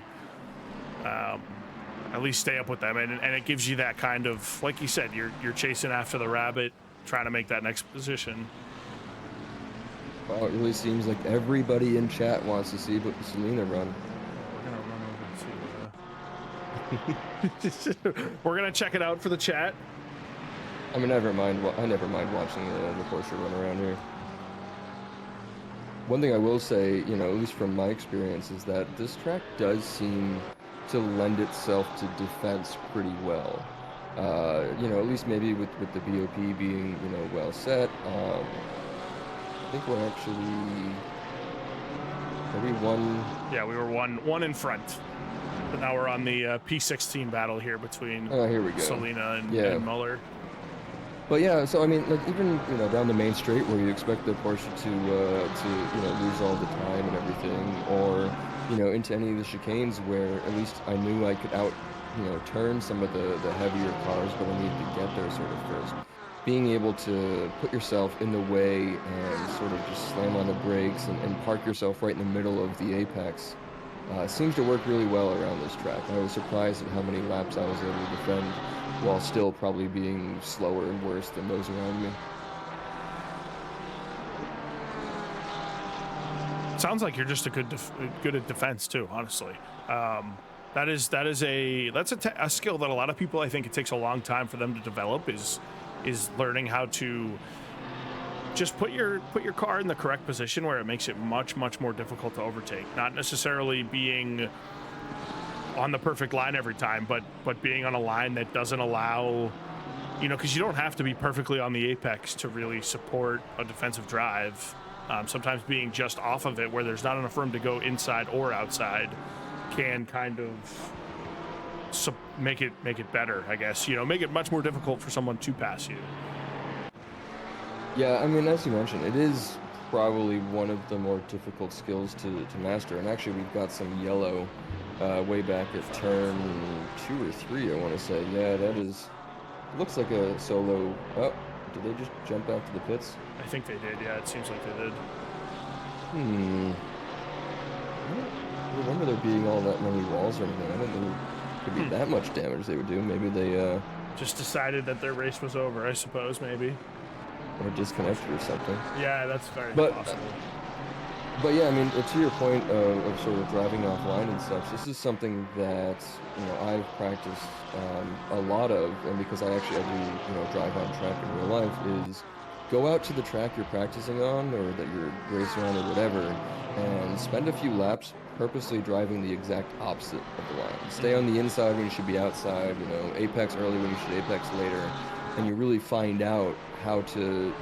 at least stay up with them. And it gives you that kind of, like you said, you're chasing after the rabbit, trying to make that next position. Wow, it really seems like everybody in chat wants to see Selena run. We're gonna run over and see. We're gonna check it out for the chat. I mean, I never mind watching the Porsche run around here. One thing I will say, at least from my experience, is that this track does seem to lend itself to defense pretty well. At least maybe with the BOP being, well set. I think we're actually... Are we one... Yeah, we were one in front. But now we're on the P16 battle here between here we go. Selena and Muller. But yeah, so I mean, like even down the main straight where you expect the Porsche to lose all the time and everything, or into any of the chicanes where at least I knew I could turn some of the heavier cars, but I needed to get there sort of first. Being able to put yourself in the way and sort of just slam on the brakes and park yourself right in the middle of the apex seems to work really well around this track. I was surprised at how many laps I was able to defend while still probably being slower and worse than those around me. Sounds like you're just good at defense too, honestly. That's a skill that a lot of people, I think it takes a long time for them to develop, is learning how to just put your car in the correct position where it makes it much more difficult to overtake. Not necessarily being on the perfect line every time, but being on a line that doesn't allow, because you don't have to be perfectly on the apex to really support a defensive drive. Sometimes being just off of it where there's not enough room to go inside or outside can kind of make it better, I guess. Make it much more difficult for someone to pass you. Yeah, I mean, as you mentioned, it is probably one of the more difficult skills to master. And actually, we've got some yellow way back at turn 2 or 3, I want to say. Yeah, that is... Looks like a solo... Oh, did they just jump out to the pits? I think they did, yeah. It seems like they did. I don't remember there being all that many walls or anything. I don't think it could be that much damage they would do. Maybe they... just decided that their race was over, I suppose, maybe. Or disconnected or something. Yeah, that's very possible. But yeah, I mean, to your point of sort of driving offline and such, this is something that I've practiced a lot of, and because I do drive on track in real life, is go out to the track you're practicing on or that you're racing on or whatever, and spend a few laps purposely driving the exact opposite of the line. Stay on the inside when you should be outside. Apex early when you should apex later, and you really find out how to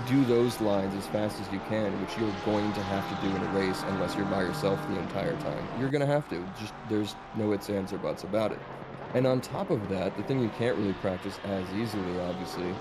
do those lines as fast as you can, which you're going to have to do in a race unless you're by yourself the entire time. You're going to have to. Just there's no ifs, ands, or buts about it. And on top of that, the thing you can't really practice as easily, obviously,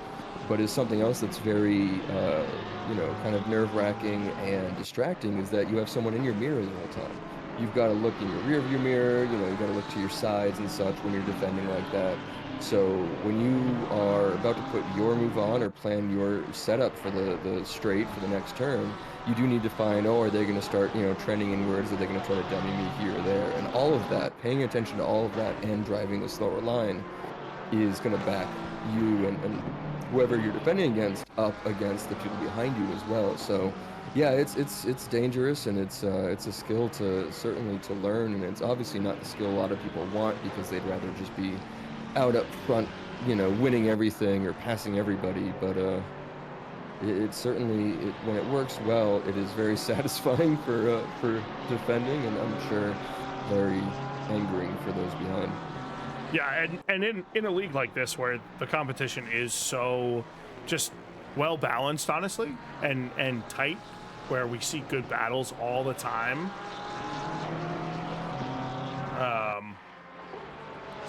but is something else that's very, kind of nerve-wracking and distracting, is that you have someone in your mirror the whole time. you've got to look in your rearview mirror, you know, you've got to look to your sides and such when you're defending like that. So when you are about to put your move on or plan your setup for the straight for the next turn, you do need to find, oh, are they going to start, you know, trending inwards? Are they going to try to dummy me here or there? And all of that, paying attention to all of that and driving the slower line is going to back you and whoever you're defending against up against the people behind you as well. So yeah, it's dangerous, and it's a skill to certainly to learn, and it's obviously not the skill a lot of people want because they'd rather just be out up front, you know, winning everything or passing everybody. But it certainly, when it works well, it is very satisfying for defending, and I'm sure very angering for those behind. Yeah, and in a league like this where the competition is so just well balanced, honestly, and tight, where we see good battles all the time.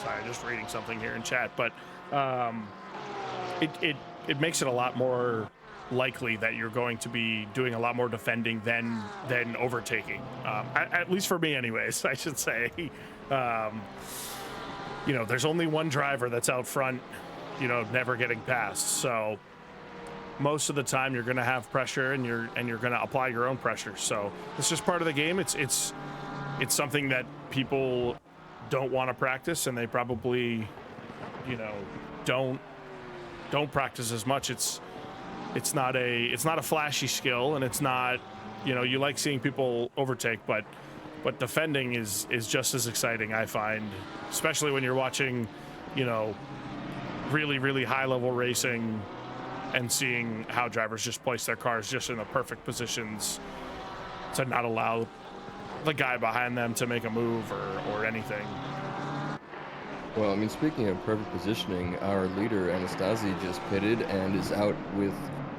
Sorry, just reading something here in chat, but it makes it a lot more likely that you're going to be doing a lot more defending than overtaking. At least for me, anyways, I should say. You know, there's only one driver that's out front, you know, never getting past. So most of the time you're going to have pressure, and you're going to apply your own pressure. So it's just part of the game. It's something that people don't want to practice, and they probably, you know, don't practice as much. It's not a flashy skill, and it's not, you know, you like seeing people overtake, but defending is just as exciting, I find, especially when you're watching, you know, really, really high level racing and seeing how drivers just place their cars just in the perfect positions to not allow the guy behind them to make a move or anything. Well, I mean, speaking of perfect positioning, our leader, Anastasi, just pitted and is out with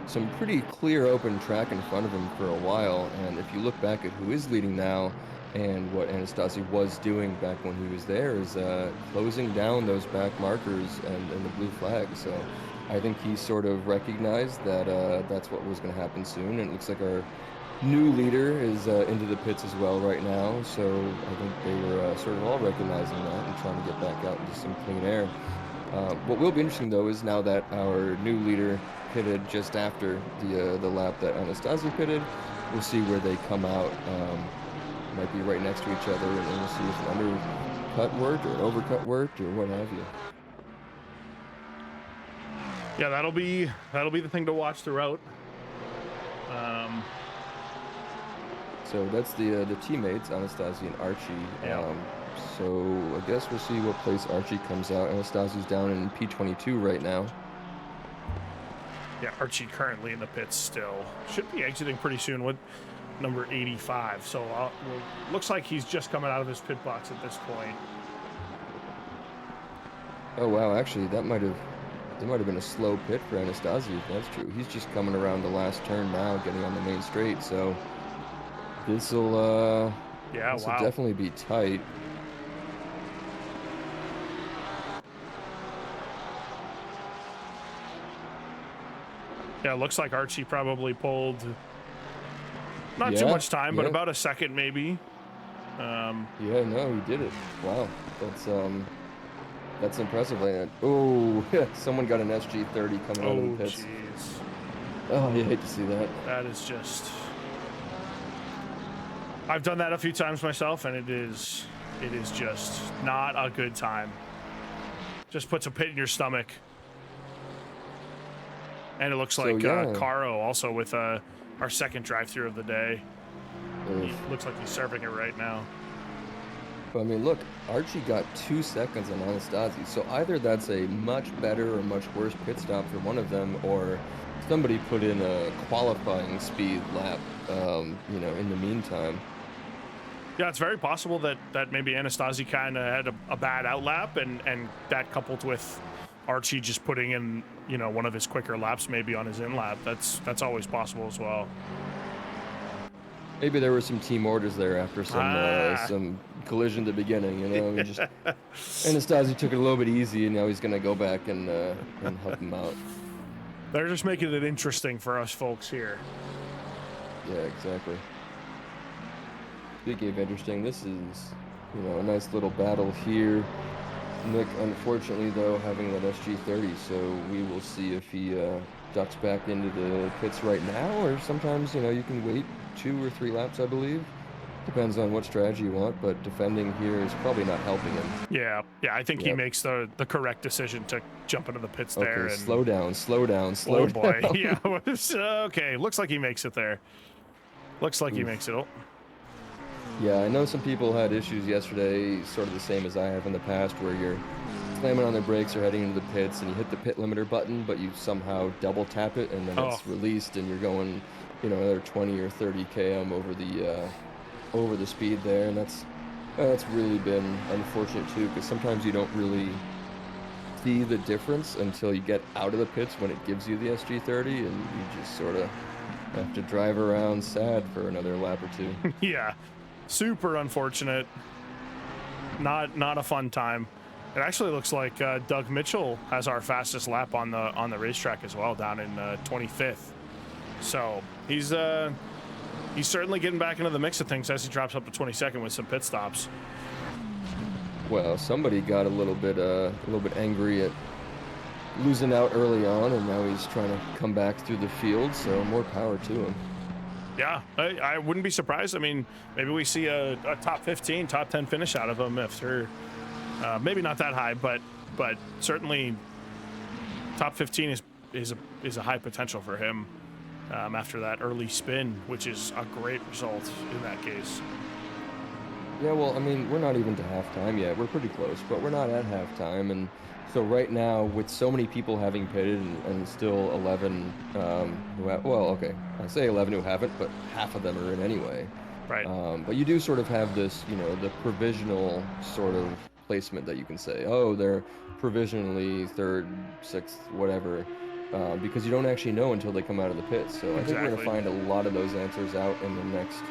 some pretty clear open track in front of him for a while. And if you look back at who is leading now and what Anastasi was doing back when he was there, is closing down those back markers and the blue flag. So I think he sort of recognized that that's what was going to happen soon. And it looks like our new leader is into the pits as well right now. So I think they were sort of all recognizing that and trying to get back out into some clean air. What will be interesting, though, is now that our new leader pitted just after the lap that Anastasi pitted, we'll see where they come out. Might be right next to each other, and then we'll see if an undercut worked or an overcut worked or what have you. Yeah, that'll be the thing to watch throughout. So that's the teammates, Anastasi and Archie. Yeah. So I guess we'll see what place Archie comes out. Anastasi's down in P22 right now. Yeah, Archie currently in the pits still. Should be exiting pretty soon with number 85. So well, looks like he's just coming out of his pit box at this point. Oh wow, actually there might have been a slow pit for Anastasi if that's true. He's just coming around the last turn now, getting on the main straight. So this'll definitely be tight. Yeah, it looks like Archie probably pulled not too much time, but about a second maybe. Yeah, no, he did it. Wow, that's impressive. Oh, someone got an SG30 coming out of the pits. Jeez. Oh, you hate to see that. That is just. I've done that a few times myself, and it is just not a good time. Just puts a pit in your stomach. And it looks like Caro also with our second drive-through of the day. He looks like he's serving it right now. But I mean, look, Archie got 2 seconds on Anastasi, so either that's a much better or much worse pit stop for one of them, or somebody put in a qualifying speed lap, you know, in the meantime. Yeah, it's very possible that maybe Anastasi kind of had a bad outlap, and that coupled with Archie just putting in, you know, one of his quicker laps maybe on his in lap. That's always possible as well. Maybe there were some team orders there after some collision at the beginning, you know. Just Anastasi took it a little bit easy, and now he's gonna go back and help him out. They're just making it interesting for us folks here. Yeah, exactly. big game interesting. This is, you know, a nice little battle here. Nick, unfortunately, though, having that SG30, so we will see if he ducks back into the pits right now, or sometimes, you know, you can wait 2 or 3 laps, I believe. Depends on what strategy you want, but defending here is probably not helping him. Yeah, I think he makes the correct decision to jump into the pits there. Okay, And slow down. oh boy, yeah. Okay, looks like he makes it there. Looks like he makes it. Oh. Yeah, I know some people had issues yesterday, sort of the same as I have in the past, where you're slamming on the brakes or heading into the pits and you hit the pit limiter button, but you somehow double tap it and then it's released and you're going, you know, another 20 or 30 km over the speed there, and that's really been unfortunate too, because sometimes you don't really see the difference until you get out of the pits when it gives you the SG30, and you just sort of have to drive around sad for another lap or two. Yeah, super unfortunate. Not a fun time. It actually looks like Doug Mitchell has our fastest lap on the racetrack as well, down in 25th. So he's certainly getting back into the mix of things as he drops up to 22nd with some pit stops. Well, somebody got a little bit angry at losing out early on, and now he's trying to come back through the field. So more power to him. Yeah, I wouldn't be surprised. I mean, maybe we see a top 15, top 10 finish out of him after maybe not that high, but certainly top 15 is a high potential for him. After that early spin, which is a great result in that case. Yeah, well, I mean, we're not even to halftime yet. We're pretty close, but we're not at halftime. And so right now, with so many people having pitted and still 11 who have, well, okay, I say 11 who haven't, but half of them are in anyway. Right. But you do sort of have this, you know, the provisional sort of placement that you can say, oh, they're provisionally 3rd, 6th, whatever. Because you don't actually know until they come out of the pits. So I think we're going to find a lot of those answers out in the next,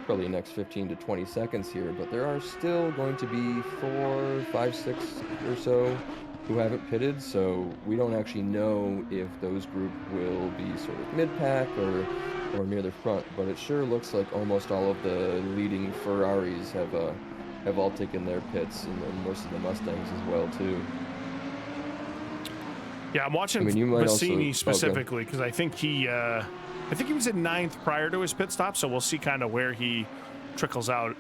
probably next 15 to 20 seconds here. But there are still going to be 4, 5, 6 or so who haven't pitted. So we don't actually know if those group will be sort of mid-pack or near the front. But it sure looks like almost all of the leading Ferraris have all taken their pits, and most of the Mustangs as well too. Yeah, I'm watching Bassini specifically because I think he was in 9th prior to his pit stop, so we'll see kind of where he trickles out.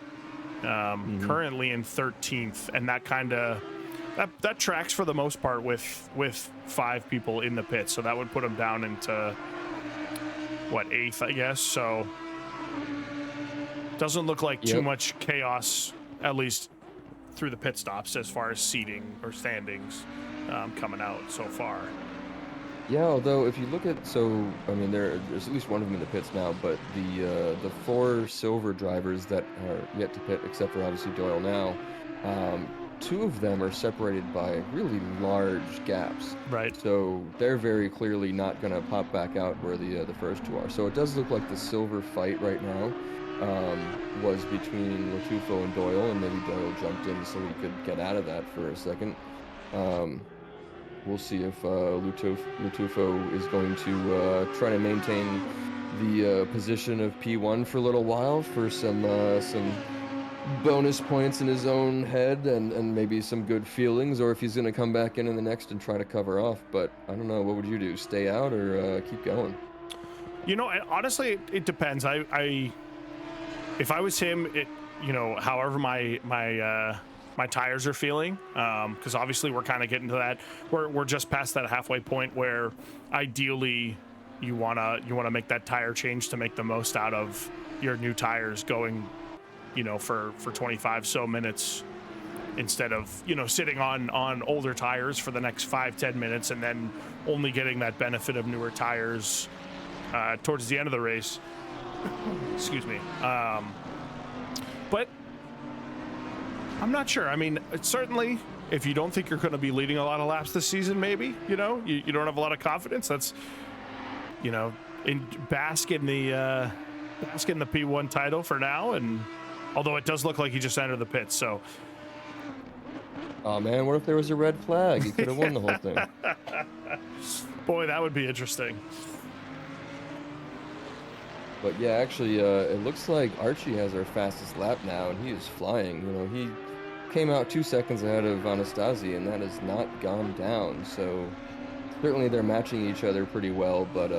Currently in 13th, and that kind of that tracks for the most part with 5 people in the pit, so that would put him down into what, 8th, I guess. So doesn't look like too much chaos, at least through the pit stops, as far as seating or standings coming out so far. Yeah, although if you look at, so I mean, there's at least one of them in the pits now, but the 4 silver drivers that are yet to pit, except for obviously Doyle now, 2 of them are separated by really large gaps. Right. So they're very clearly not going to pop back out where the first 2 are. So it does look like the silver fight right now was between Latufo and Doyle, and maybe Doyle jumped in so he could get out of that for a second. We'll see if Latufo is going to try to maintain the position of P1 for a little while for some bonus points in his own head and maybe some good feelings, or if he's going to come back in the next and try to cover off. But I don't know. What would you do? Stay out or keep going? You know, honestly, it depends. If I was him, however my tires are feeling, because obviously we're kind of getting to that. We're just past that halfway point where ideally you wanna make that tire change to make the most out of your new tires going, for 25 so minutes instead of sitting on older tires for the next 5-10 minutes and then only getting that benefit of newer tires towards the end of the race. Excuse me. But I'm not sure. I mean, certainly, if you don't think you're going to be leading a lot of laps this season, maybe, you don't have a lot of confidence. That's, bask in the P1 title for now. And although it does look like he just entered the pits, so. Oh man, what if there was a red flag? He could have won the whole thing. Boy, that would be interesting. But yeah, actually, it looks like Archie has our fastest lap now, and he is flying. You know, he came out 2 seconds ahead of Anastasi, and that has not gone down. So certainly they're matching each other pretty well, but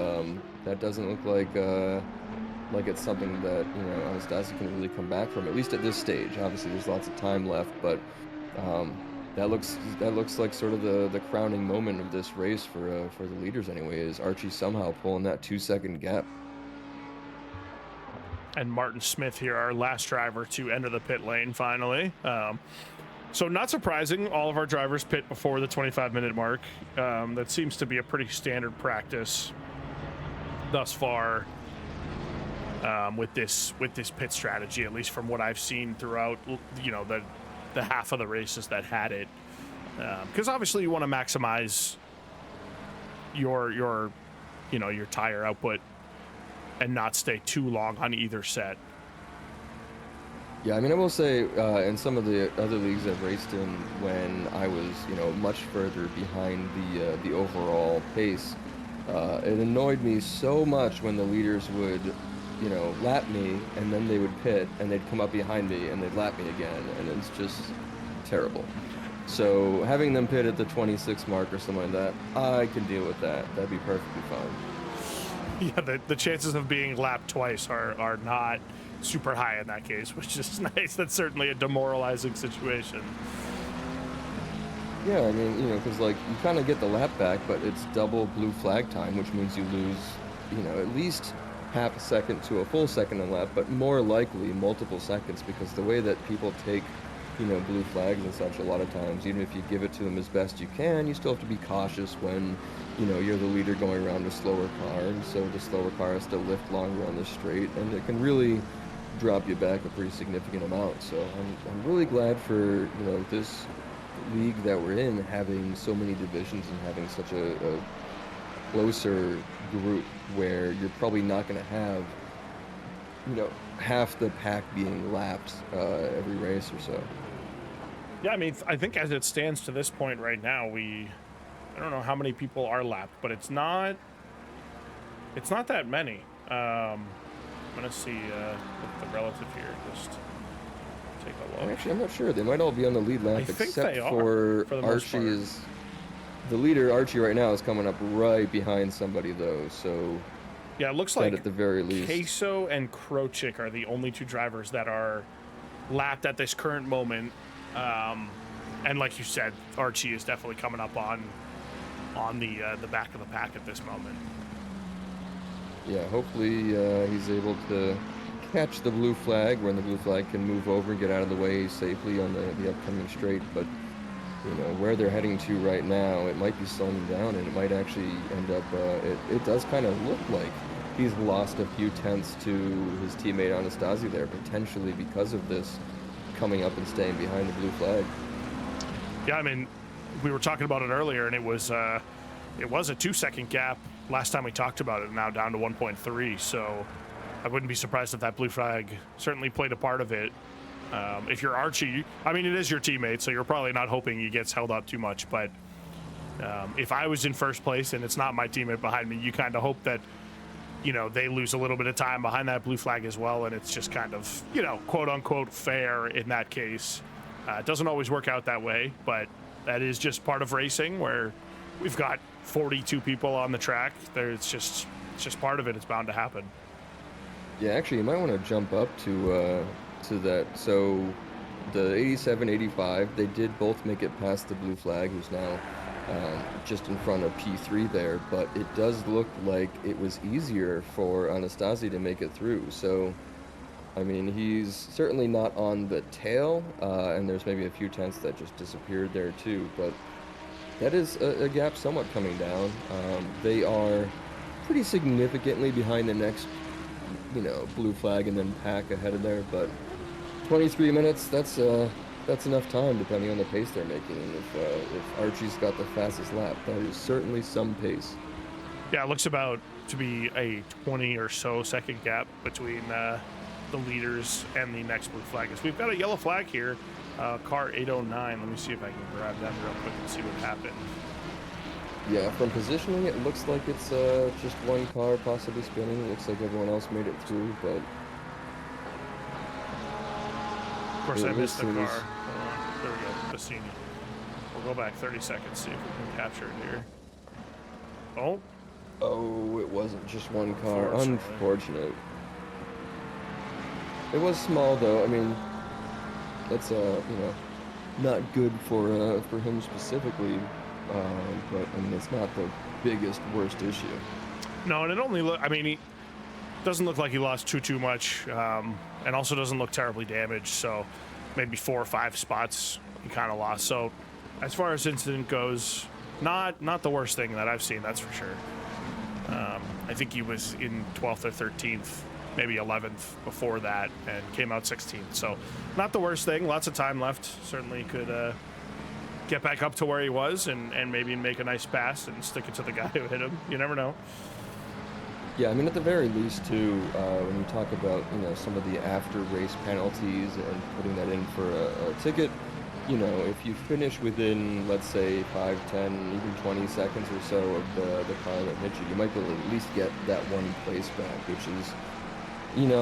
that doesn't look like it's something that, you know, Anastasi can really come back from, at least at this stage. Obviously, there's lots of time left, but that looks like sort of the crowning moment of this race for the leaders anyway, is Archie somehow pulling that 2-second gap. And Martin Smith here, our last driver to enter the pit lane finally. So not surprising, all of our drivers pit before the 25-minute mark. That seems to be a pretty standard practice thus far with this pit strategy, at least from what I've seen throughout, you know, the half of the races that had it. Because obviously you want to maximize your you know, your tire output and not stay too long on either set. Yeah, I mean, I will say, in some of the other leagues I've raced in, when I was, you know, much further behind the overall pace, it annoyed me so much when the leaders would, you know, lap me, and then they would pit, and they'd come up behind me, and they'd lap me again, and it's just terrible. So having them pit at the 26 mark or something like that, I can deal with that. That'd be perfectly fine. Yeah, the chances of being lapped twice are not super high in that case, which is nice. That's certainly a demoralizing situation. Yeah, I mean, you know, because, like, you kind of get the lap back, but it's double blue flag time, which means you lose, you know, at least half a second to a full second on lap, but more likely multiple seconds, because the way that people take, you know, blue flags and such, a lot of times, even if you give it to them as best you can, you still have to be cautious when, you know, you're the leader going around a slower car, and so the slower car has to lift longer on the straight, and it can really drop you back a pretty significant amount. So I'm really glad for, you know, this league that we're in, having so many divisions and having such a closer group where you're probably not going to have, you know, half the pack being lapped every race or so. Yeah, I mean, I think as it stands to this point right now, I don't know how many people are lapped, but it's not that many. I'm gonna see the relative here. Just take a look. Actually, I'm not sure. They might all be on the lead lap, except for Archie's. The leader, Archie, right now is coming up right behind somebody, though. So yeah, it looks like at the very least, Queso and Krochik are the only two drivers that are lapped at this current moment. And like you said, Archie is definitely coming up on the back of the pack at this moment. Yeah, hopefully he's able to catch the blue flag when the blue flag can move over and get out of the way safely on the upcoming straight. But, you know, where they're heading to right now, it might be slowing him down, and it might actually end up, it does kind of look like he's lost a few tenths to his teammate Anastasi there, potentially because of this coming up and staying behind the blue flag. Yeah, I mean, we were talking about it earlier, and it was a 2-second gap last time we talked about it, now down to 1.3. So I wouldn't be surprised if that blue flag certainly played a part of it. If you're Archie, I mean, it is your teammate, so you're probably not hoping he gets held up too much. But if I was in first place and it's not my teammate behind me, you kind of hope that, you know, they lose a little bit of time behind that blue flag as well, and it's just kind of, you know, quote unquote fair in that case. It doesn't always work out that way, but that is just part of racing, where we've got 42 people on the track. It's just part of it. It's bound to happen. Yeah, actually, you might want to jump up to that. So the 87, 85, they did both make it past the blue flag, who's now just in front of P3 there, but it does look like it was easier for Anastasi to make it through. So, I mean, he's certainly not on the tail, and there's maybe a few tenths that just disappeared there too, but that is a gap somewhat coming down. They are pretty significantly behind the next, you know, blue flag and then pack ahead of there, but 23 minutes, that's enough time depending on the pace they're making. And if Archie's got the fastest lap, that is certainly some pace. Yeah, it looks about to be a 20 or so second gap between the leaders and the next blue flag. So we've got a yellow flag here, car 809. Let me see if I can grab that real quick and see what happened. Yeah, from positioning, it looks like it's just one car possibly spinning. It looks like everyone else made it through, but... Of course, I missed the car. There There we go, Bassini. We'll go back 30 seconds, see if we can capture it here. Oh. Oh, it wasn't just one car. Unfortunately. Unfortunate. It was small, though. I mean, that's, not good for him specifically, but, I mean, it's not the biggest, worst issue. No, and it only look. I mean, he doesn't look like he lost too much, and also doesn't look terribly damaged. So maybe 4 or 5 spots he kind of lost. So as far as incident goes, not the worst thing that I've seen. That's for sure. I think he was in 12th or 13th, maybe 11th before that, and came out 16th. So not the worst thing. Lots of time left. Certainly could get back up to where he was and maybe make a nice pass and stick it to the guy who hit him. You never know. Yeah, I mean, at the very least, too, when you talk about, some of the after-race penalties and putting that in for a ticket, if you finish within, let's say, 5, 10, even 20 seconds or so of the car that hit you, you might be able to at least get that one place back, which is,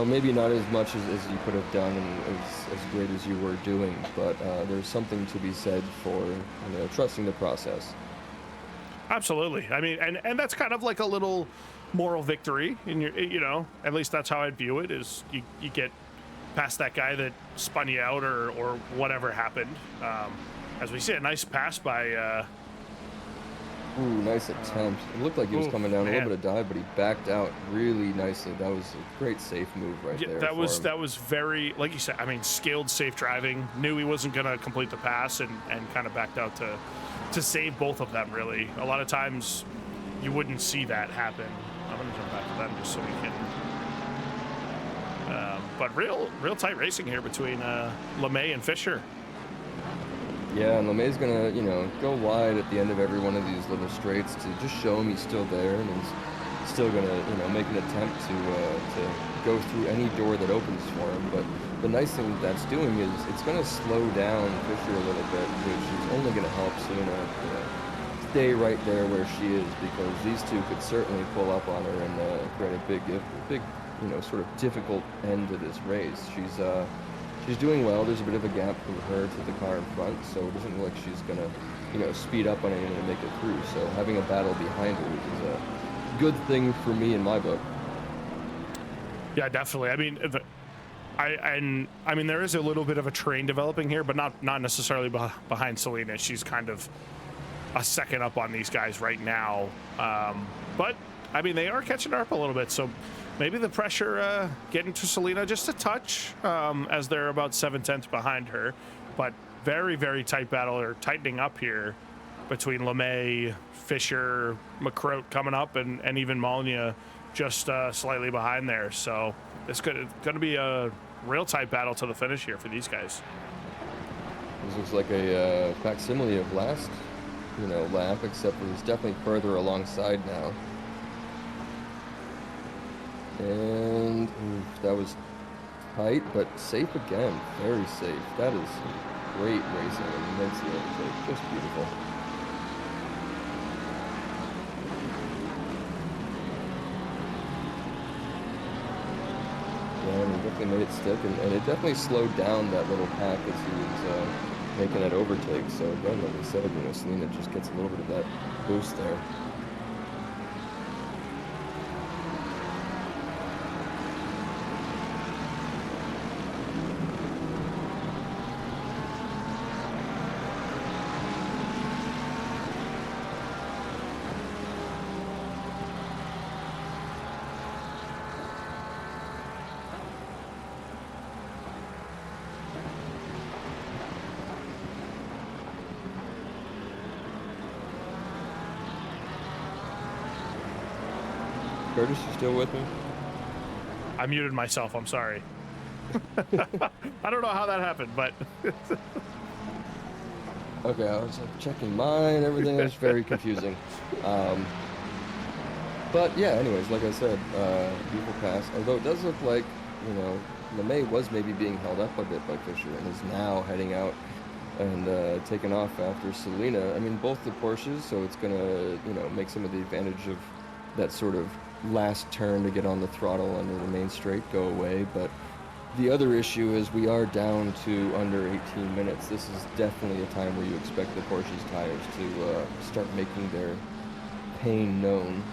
maybe not as much as you could have done and as great as you were doing, but there's something to be said for, trusting the process. Absolutely. I mean, and that's kind of like a little moral victory in your, at least that's how I'd view it, is you get past that guy that spun you out or whatever happened. As we see, a nice pass by Ooh, nice attempt. It looked like he was coming down a little bit of dive, but he backed out really nicely. That was a great safe move right there. That was very, like you said, I mean, skilled safe driving. Knew he wasn't going to complete the pass and kind of backed out to save both of them, really. A lot of times you wouldn't see that happen. I'm going to jump back to them just so we can... but real tight racing here between LeMay and Fisher. Yeah, and LeMay's gonna, go wide at the end of every one of these little straights to just show him he's still there, and he's still gonna, make an attempt to go through any door that opens for him. But the nice thing that's doing is it's gonna slow down Fisher a little bit, which is only gonna help Selena, stay right there where she is, because these two could certainly pull up on her and create a big, sort of difficult end to this race. She's doing well. There's a bit of a gap from her to the car in front, so it doesn't look like she's gonna, speed up on anyone to make it through. So having a battle behind her is a good thing for me in my book. Yeah, definitely. I mean, there is a little bit of a train developing here, but not necessarily behind Selena. She's kind of a second up on these guys right now. But I mean, they are catching her up a little bit, so maybe the pressure getting to Selena just a touch, as they're about 7/10 behind her. But very, very tight battle, or tightening up here between LeMay, Fisher, McCroat coming up, and even Molyneux just slightly behind there. So it's going to be a real tight battle to the finish here for these guys. This looks like a facsimile of last, lap, except for he's definitely further alongside now. And that was tight, but safe again. Very safe. That is great racing. Immense overtake. Just beautiful. Yeah, and he definitely made it stick, and it definitely slowed down that little pack as he was making that overtake. So again, like I said, Selena just gets a little bit of that boost there. Curtis, you still with me? I muted myself. I'm sorry. I don't know how that happened, but okay, I was checking mine. Everything was very confusing. But yeah, anyways, like I said, beautiful pass. Although it does look like, LeMay was maybe being held up a bit by Fisher and is now heading out and taken off after Selena. I mean, both the Porsches, so it's gonna, make some of the advantage of that sort of last turn to get on the throttle under the main straight go away. But the other issue is we are down to under 18 minutes. This is definitely a time where you expect the Porsche's tires to start making their pain known.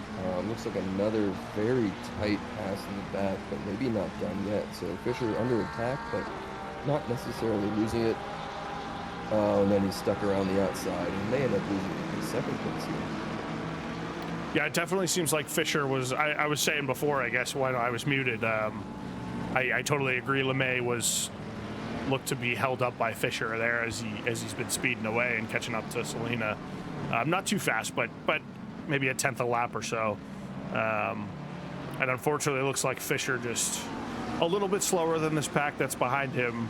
Looks like another very tight pass in the back, but maybe not done yet. So Fisher under attack, but not necessarily losing it. And then he's stuck around the outside and may end up losing his second place here. Yeah, it definitely seems like Fisher was, I was saying before, I guess, when I was muted, I totally agree. LeMay looked to be held up by Fisher there as he's been speeding away and catching up to Selena. Not too fast, but maybe a tenth a lap or so. And unfortunately, it looks like Fisher just a little bit slower than this pack that's behind him.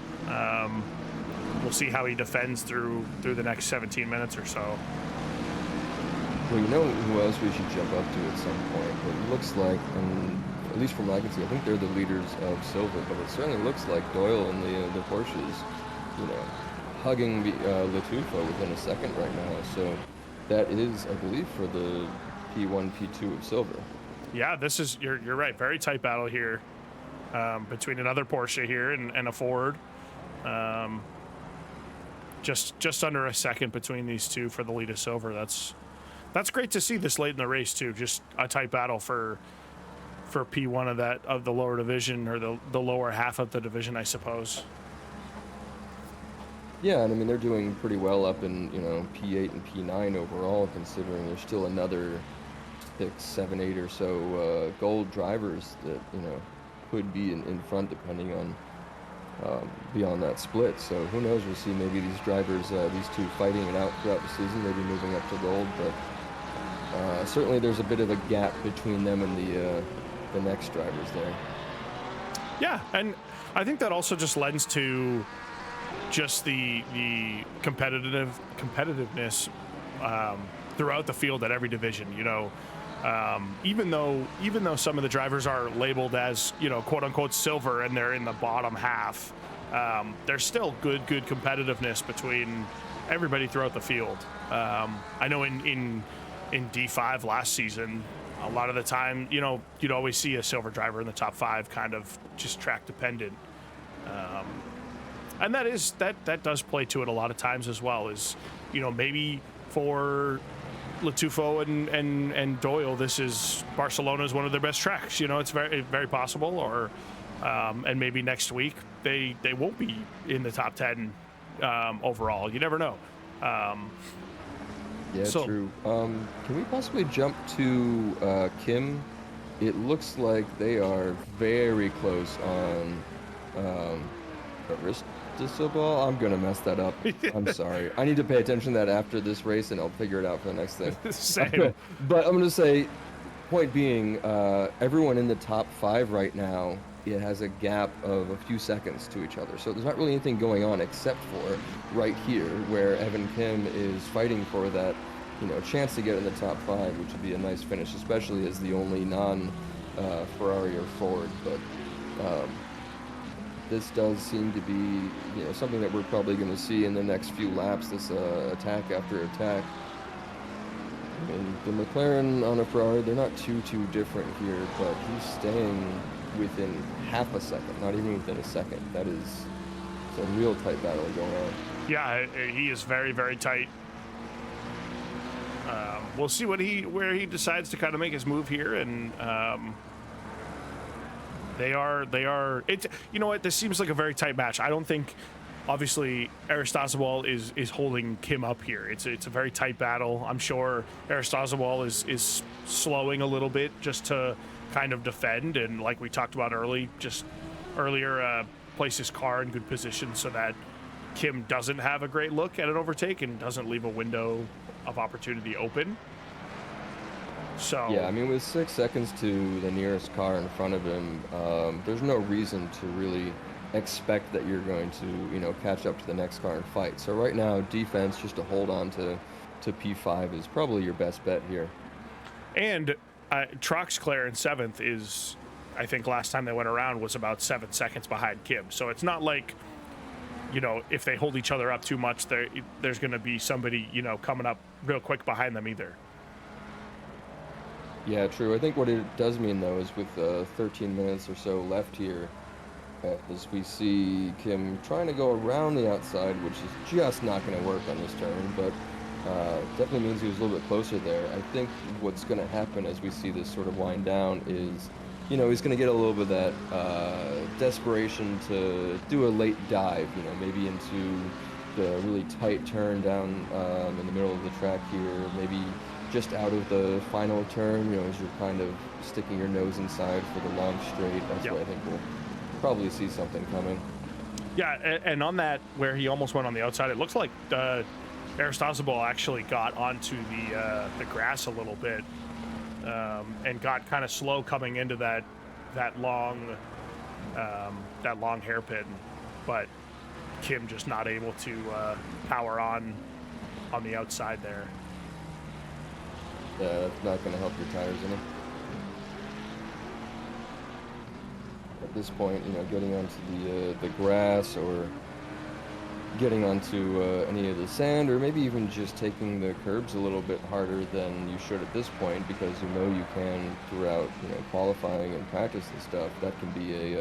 We'll see how he defends through the next 17 minutes or so. Well, you know who else we should jump up to at some point? It looks like, and at least from what I can see, I think they're the leaders of Silver, but it certainly looks like Doyle and the Porsches, hugging Latufa within a second right now. So that is, I believe, for the P1, P2 of Silver. Yeah, this is, you're right, very tight battle here between another Porsche here and a Ford. Just under a second between these two for the lead of Silver. That's great to see this late in the race too. Just a tight battle for P1 of the lower division, or the lower half of the division, I suppose. Yeah, and I mean they're doing pretty well up in P8 and P9 overall, considering there's still another 6, 7, 8 or so gold drivers that could be in front depending on beyond that split. So who knows? We'll see. Maybe these drivers, these two, fighting it out throughout the season, maybe moving up to gold. But certainly there's a bit of a gap between them and the next drivers there. Yeah, and I think that also just lends to just the competitiveness throughout the field at every division. Even though some of the drivers are labeled as quote unquote silver and they're in the bottom half, there's still good competitiveness between everybody throughout the field. I know in D5 last season, a lot of the time, you'd always see a silver driver in the top 5, kind of just track dependent. And that does play to it a lot of times as well, is, maybe for Latufo and Doyle, this is Barcelona is one of their best tracks. It's very, very possible, or and maybe next week they won't be in the top 10 overall. You never know. Yeah, true. Can we possibly jump to Kim? It looks like they are very close on Aristizabal. I'm gonna mess that up. I'm sorry. I need to pay attention to that after this race, and I'll figure it out for the next thing. Same. But I'm gonna say, point being, everyone in the top 5 right now, it has a gap of a few seconds to each other. So there's not really anything going on except for right here, where Evan Kim is fighting for that, chance to get in the top 5, which would be a nice finish, especially as the only non-Ferrari or Ford. But this does seem to be, something that we're probably going to see in the next few laps. This attack after attack. I mean, the McLaren on a Ferrari, they're not too different here, but he's staying within half a second, not even within a second. That is a real tight battle going on. Yeah, he is very, very tight. We'll see where he decides to kind of make his move here, and they are. It. You know what? This seems like a very tight match. I don't think, obviously, Aristizabal is holding Kim up here. It's a very tight battle. I'm sure Aristizabal is slowing a little bit just to kind of defend, and like we talked about earlier, place his car in good position so that Kim doesn't have a great look at an overtake and doesn't leave a window of opportunity open. So yeah, I mean, with 6 seconds to the nearest car in front of him, there's no reason to really expect that you're going to catch up to the next car and fight. So right now, defense, just to hold on to P5 is probably your best bet here. And Troxclair in 7th is, I think last time they went around was about 7 seconds behind Kim. So it's not like you know, if they hold each other up too much, there's going to be somebody, you know, coming up real quick behind them either. Yeah, true. I think what it does mean, though, is with 13 minutes or so left here, as we see Kim trying to go around the outside, which is just not going to work on this turn, but definitely means he was a little bit closer there. I think what's going to happen as we see this sort of wind down is, you know, he's going to get a little bit of that desperation to do a late dive, you know, maybe into the really tight turn down in the middle of the track here, maybe just out of the final turn, you know, as you're kind of sticking your nose inside for the long straight. That's where I think we'll probably see something coming. Yeah, and on that, where he almost went on the outside, it looks like Aristozabal actually got onto the grass a little bit and got kind of slow coming into that long hairpin, but Kim just not able to power on the outside there. Yeah, that's not going to help your tires any. At this point, you know, getting onto the grass or getting onto any of the sand, or maybe even just taking the curbs a little bit harder than you should at this point, because you know you can throughout, you know, qualifying and practice and stuff. That can be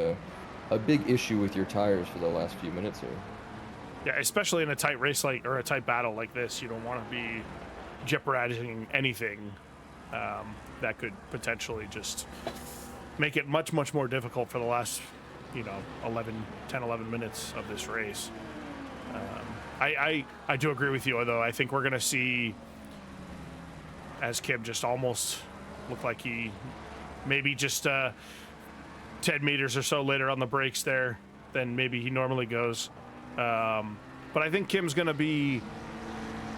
a big issue with your tires for the last few minutes here. Yeah, especially in a tight race or a tight battle like this, you don't want to be jeopardizing anything that could potentially just make it much more difficult for the last, you know, 10 11 minutes of this race. I do agree with you, though. I think we're gonna see, as Kim just almost looked like he maybe just 10 meters or so later on the brakes there than maybe he normally goes, but I think Kim's gonna be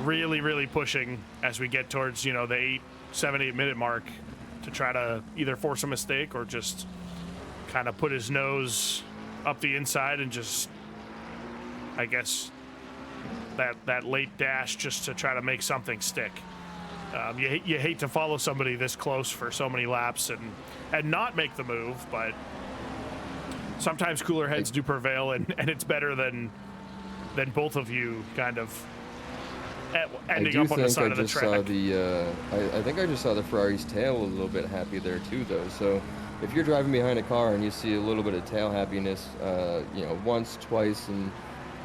really pushing as we get towards, you know, the 7-8 minute mark, to try to either force a mistake or just kind of put his nose up the inside and just, I guess, that late dash just to try to make something stick. You hate to follow somebody this close for so many laps and not make the move, but sometimes cooler heads do prevail, and it's better than both of you kind of ending up on the side of the track. I think I just saw the Ferrari's tail a little bit happy there too, though. So if you're driving behind a car and you see a little bit of tail happiness, you know, once, twice, and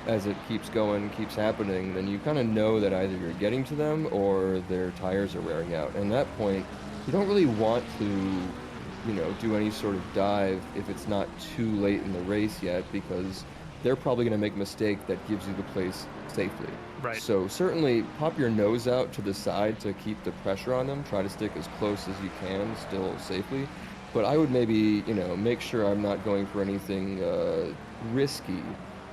as it keeps going, keeps happening, then you kind of know that either you're getting to them or their tires are wearing out. And at that point, you don't really want to, you know, do any sort of dive if it's not too late in the race yet, because they're probably going to make a mistake that gives you the place safely. Right. So certainly pop your nose out to the side to keep the pressure on them. Try to stick as close as you can, still safely. But I would maybe, you know, make sure I'm not going for anything risky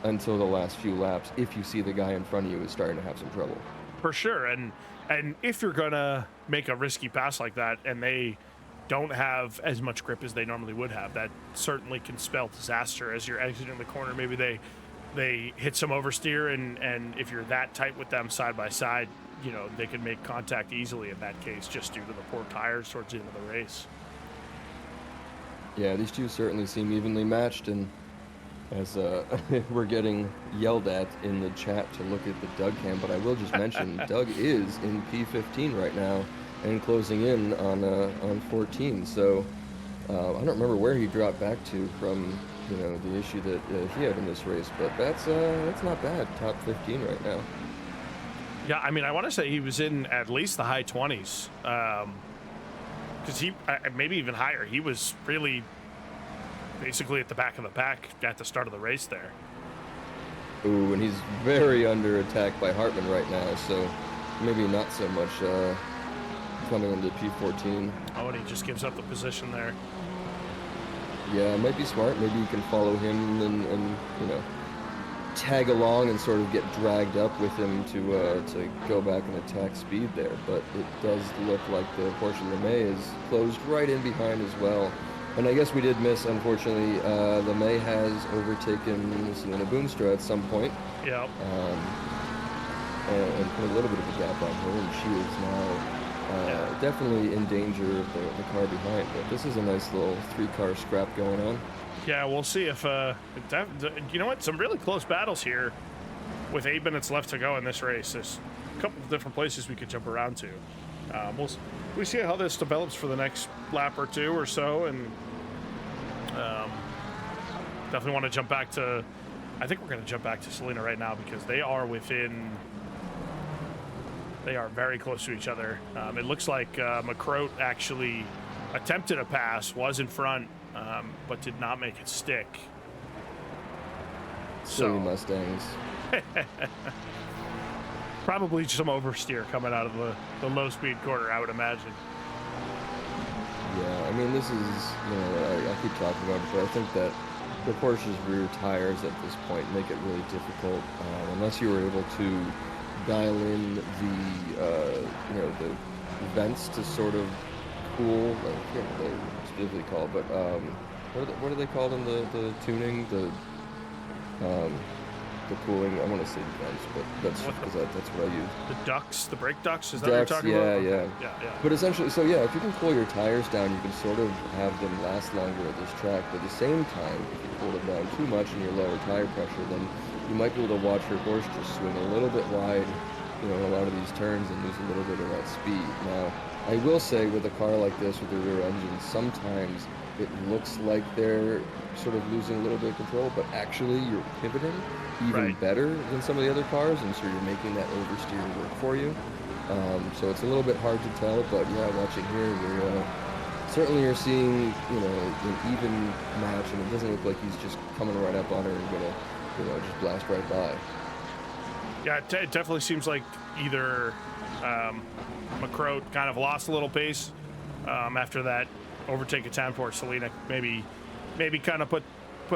until the last few laps, if you see the guy in front of you is starting to have some trouble. For sure. And if you're gonna make a risky pass like that and they don't have as much grip as they normally would have, that certainly can spell disaster as you're exiting the corner. Maybe they hit some oversteer, and if you're that tight with them side by side, you know, they can make contact easily in that case, just due to the poor tires towards the end of the race. Yeah, these two certainly seem evenly matched, and as we're getting yelled at in the chat to look at the Doug cam, but I will just mention Doug is in P15 right now and closing in on 14. So I don't remember where he dropped back to from, you know, the issue that he had in this race, but that's not bad. Top 15 right now. Yeah, I mean, I want to say he was in at least the high 20s, because he maybe even higher. He was really basically at the back of the pack at the start of the race there. Ooh, and he's very under attack by Hartman right now, so maybe not so much coming into P14. Oh, and he just gives up the position there. Yeah, it might be smart. Maybe you can follow him and you know, tag along and sort of get dragged up with him to go back and attack speed there. But it does look like the Porsche LeMay is closed right in behind as well. And I guess we did miss, unfortunately, LeMay has overtaken Selena Boonstra at some point. Yeah. And put a little bit of a gap on her, and she is now definitely in danger of the car behind. But this is a nice little 3-car scrap going on. Yeah, we'll see if you know what, some really close battles here with 8 minutes left to go in this race. There's a couple of different places we could jump around to. We'll see how this develops for the next lap or two or so, and definitely want to jump back to, I think we're going to jump back to Selena right now because they are very close to each other. It looks like McCroat actually attempted a pass, was in front, but did not make it stick. Silly Mustangs. Probably some oversteer coming out of the low-speed corner, I would imagine. Yeah, I mean, this is, you know, I keep talking about it, but I think that the Porsche's rear tires at this point make it really difficult, unless you were able to dial in the, you know, the vents to sort of cool, like, I can't remember what they're specifically called, but what are they called in the tuning? The cooling, I want to say vents, but that's because that's what I use. The ducts, the brake ducts, is that what you're talking yeah, about? yeah. Yeah. But essentially, so yeah, if you can cool your tires down, you can sort of have them last longer at this track. But at the same time, if you cool them down too much and you lower tire pressure, then you might be able to watch your horse just swing a little bit wide, you know, in a lot of these turns and lose a little bit of that speed. Now, I will say with a car like this with the rear engine, sometimes it looks like they're sort of losing a little bit of control, but actually you're pivoting even better than some of the other cars, and so you're making that oversteer work for you. So it's a little bit hard to tell, but yeah, watching here, you're certainly you're seeing, you know, an even match, and it doesn't look like he's just coming right up on her and gonna, you know, just blast right by. Yeah, it definitely seems like either McCroat kind of lost a little pace after that overtake attempt, or Selena maybe kind of put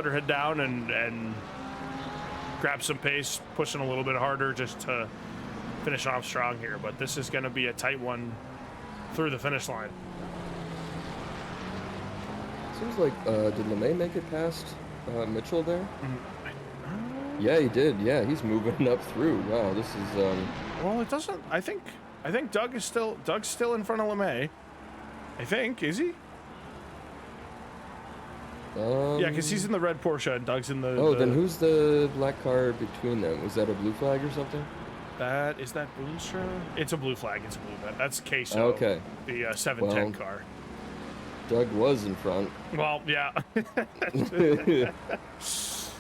her head down and grab some pace, pushing a little bit harder just to finish off strong here. But this is going to be a tight one through the finish line. Seems like did LeMay make it past Mitchell there? Yeah, he did. Yeah, he's moving up through. Wow, this is well, it doesn't. I think Doug's still in front of LeMay. I think, is he? Yeah, because he's in the red Porsche and Doug's in the. Oh, then who's the black car between them? Was that a blue flag or something? Is that Boonstra? It's a blue flag. It's a blue flag. That's Queso. Okay. The 710 car. Doug was in front. Well, yeah.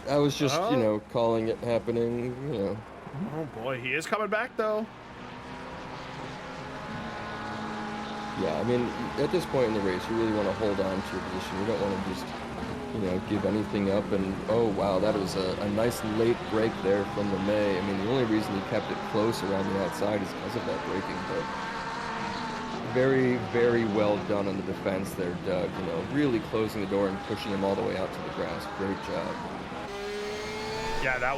I was just, you know, calling it happening, you know. Oh boy, he is coming back though. Yeah, I mean, at this point in the race, you really want to hold on to your position. You don't want to just, you know, give anything up. And oh wow, that was a nice late break there from LeMay. I mean, the only reason he kept it close around the outside is because of that braking. But very, very well done on the defense there, Doug. You know, really closing the door and pushing him all the way out to the grass. Great job. Yeah, that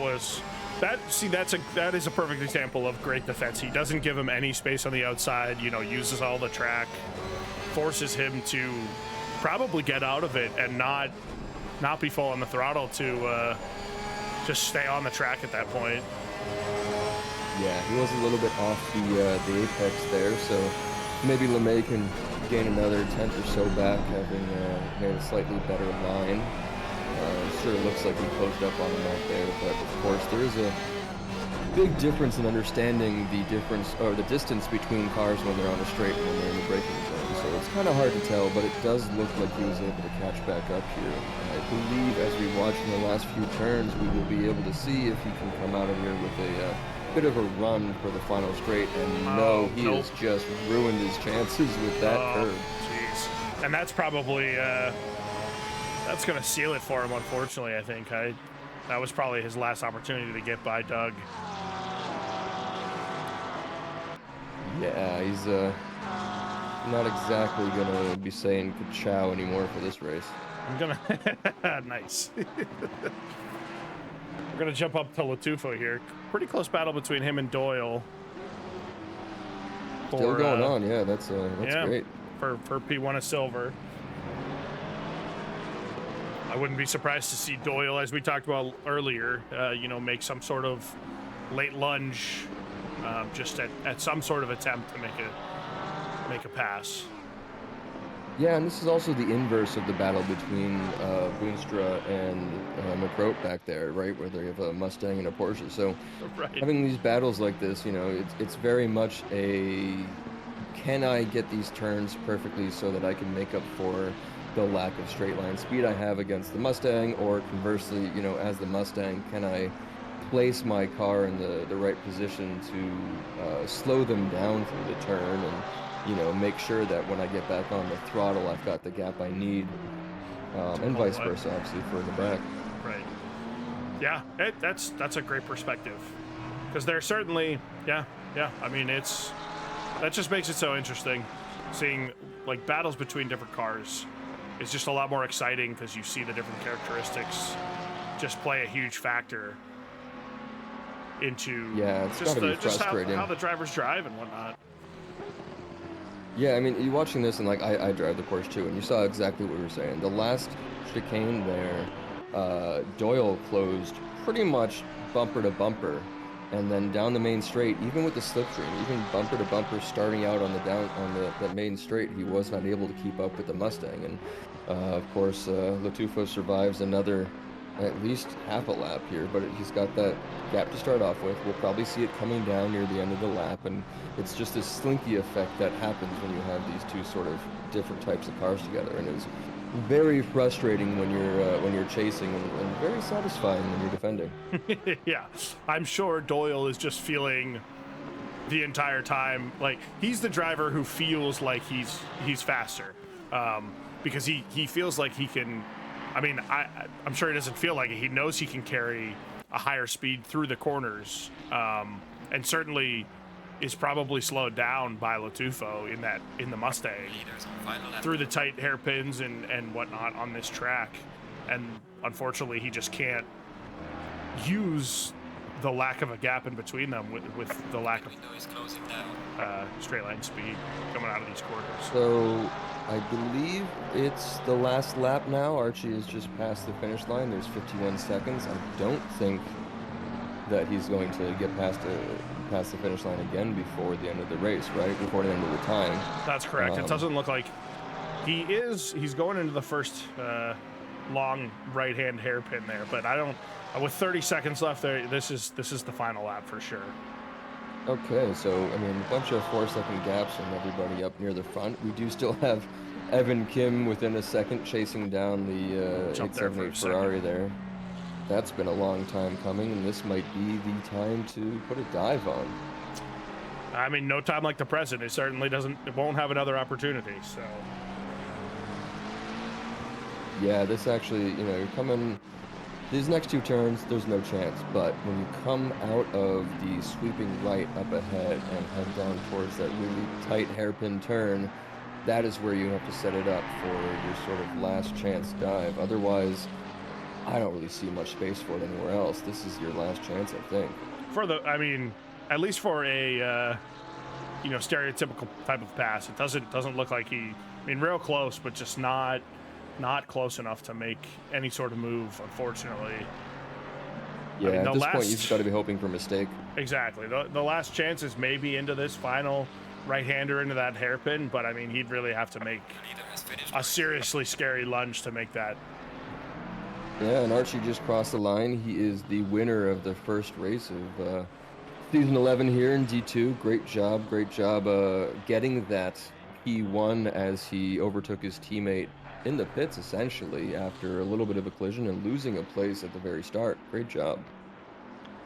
is a perfect example of great defense. He doesn't give him any space on the outside, you know, uses all the track, forces him to probably get out of it and not be full on the throttle to just stay on the track at that point. Yeah, he was a little bit off the apex there, so maybe LeMay can gain another tenth or so back, having made a slightly better line. Sure looks like he closed up on him out there, but of course there is a big difference in understanding the difference or the distance between cars when they're on a straight and when they're in the braking zone. So it's kind of hard to tell, but it does look like he was able to catch back up here. And I believe as we watch in the last few turns, we will be able to see if he can come out of here with a bit of a run for the final straight. And no, he has just ruined his chances with that curve. Jeez. And that's probably that's going to seal it for him, unfortunately, I think. That was probably his last opportunity to get by Doug. Yeah, he's not exactly going to be saying ka-chow anymore for this race. I'm going to... Nice. We're going to jump up to Latufo here. Pretty close battle between him and Doyle. Still going on, yeah, that's great. For P1 of silver. I wouldn't be surprised to see Doyle, as we talked about earlier, you know, make some sort of late lunge, just at some sort of attempt to make make a pass. Yeah, and this is also the inverse of the battle between Boonstra and McCroat back there, right, where they have a Mustang and a Porsche. So Right. having these battles like this, you know, it's very much a, can I get these turns perfectly so that I can make up for the lack of straight line speed I have against the Mustang, or conversely, you know, as the Mustang, can I place my car in the right position to slow them down through the turn, and you know, make sure that when I get back on the throttle, I've got the gap I need, and vice versa, obviously, for the back. Right. Yeah, that's a great perspective, because they're certainly, yeah. I mean, that just makes it so interesting, seeing like battles between different cars. It's just a lot more exciting because you see the different characteristics just play a huge factor into it's just frustrating. how the drivers drive and whatnot. Yeah, I mean, you watching this, and like I drive the Porsche too, and you saw exactly what we were saying. The last chicane there, Doyle closed pretty much bumper to bumper, and then down the main straight, even with the slipstream, even bumper to bumper, starting out on the main straight, he was not able to keep up with the Mustang, and of course, Latufo survives another at least half a lap here, but he's got that gap to start off with. We'll probably see it coming down near the end of the lap, and it's just this slinky effect that happens when you have these two sort of different types of cars together, and it's very frustrating when you're chasing, and very satisfying when you're defending. Yeah, I'm sure Doyle is just feeling the entire time like he's the driver who feels like he's faster, because he feels like he can. I mean, I'm sure he doesn't feel like it. He knows he can carry a higher speed through the corners, and certainly is probably slowed down by Latufo in the Mustang through the tight hairpins and whatnot on this track. And unfortunately, he just can't use the lack of a gap in between them with the lack of straight line speed coming out of these corners. So I believe it's the last lap now. Archie has just passed the finish line. There's 51 seconds. I don't think that he's going to get past the finish line again before the end of the race, right? Before the end of the time. That's correct. It doesn't look like he's going into the first long right-hand hairpin there, but I don't. With 30 seconds left there, this is the final lap for sure. Okay, so I mean, a bunch of 4-second gaps and everybody up near the front. We do still have Evan Kim within a second chasing down the 878 Ferrari there. That's been a long time coming, and this might be the time to put a dive on. I mean, no time like the present. It certainly won't have another opportunity, so. Yeah, this actually, you know, you're coming, these next two turns, there's no chance, but when you come out of the sweeping right up ahead and head down towards that really tight hairpin turn, that is where you have to set it up for your sort of last chance dive. Otherwise, I don't really see much space for it anywhere else. This is your last chance, I think. I mean, at least for a, stereotypical type of pass, it doesn't look like I mean, real close, but just not close enough to make any sort of move, unfortunately. Yeah, at this point, you've just got to be hoping for a mistake. Exactly. The last chance is maybe into this final right-hander into that hairpin, but I mean, he'd really have to make a seriously scary lunge to make that. Yeah, and Archie just crossed the line. He is the winner of the first race of Season 11 here in D2. Great job getting that P1 as he overtook his teammate in the pits, essentially, after a little bit of a collision and losing a place at the very start. Great job.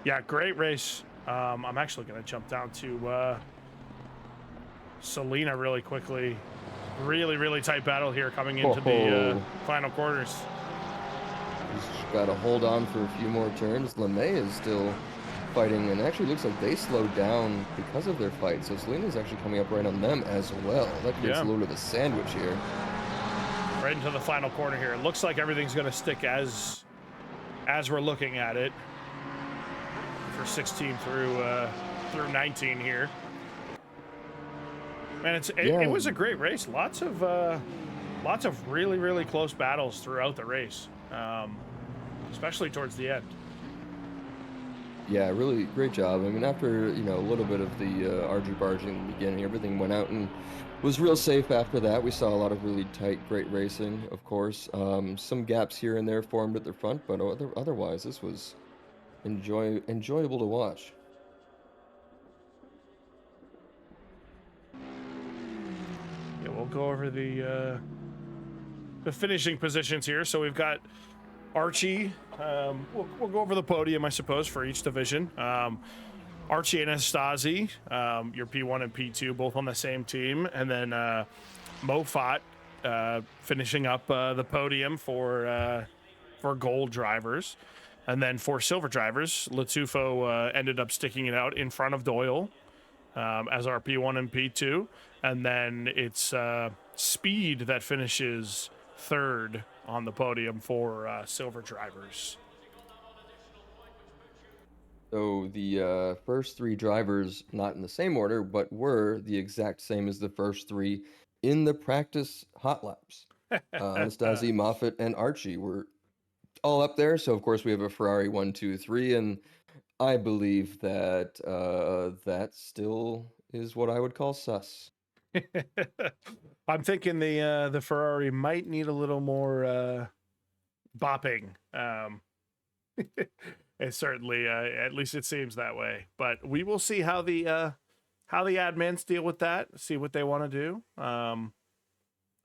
Yeah, great race. I'm actually going to jump down to Selena really quickly. Really, really tight battle here coming into the final quarters. He's got to hold on for a few more turns. LeMay is still fighting, and actually looks like they slowed down because of their fight. So Selena's actually coming up right on them as well. That creates a little bit of a sandwich here. Right into the final corner here. It looks like everything's going to stick as we're looking at it for 16 through 19 here. And it was a great race. Lots of really, really close battles throughout the race, especially towards the end. Yeah, really great job. I mean, after, a little bit of the argy-bargy in the beginning, everything went out and was real safe after that. We saw a lot of really tight, great racing, of course. Some gaps here and there formed at the front, but otherwise, this was enjoyable to watch. Yeah, we'll go over the finishing positions here. So we've got Archie. We'll go over the podium, I suppose, for each division. Archie and Anastasi, your P1 and P2, both on the same team, and then Mofat finishing up the podium for gold drivers, and then for silver drivers, Latufo ended up sticking it out in front of Doyle as our P1 and P2, and then it's Speed that finishes third on the podium for silver drivers. So the first three drivers, not in the same order, but were the exact same as the first three in the practice hot laps. Anastasi, Moffat, and Archie were all up there. So of course we have a Ferrari 1, 2, 3, and I believe that that still is what I would call sus. I'm thinking the Ferrari might need a little more bopping. It certainly, at least it seems that way. But we will see how the admins deal with that. See what they want to do. I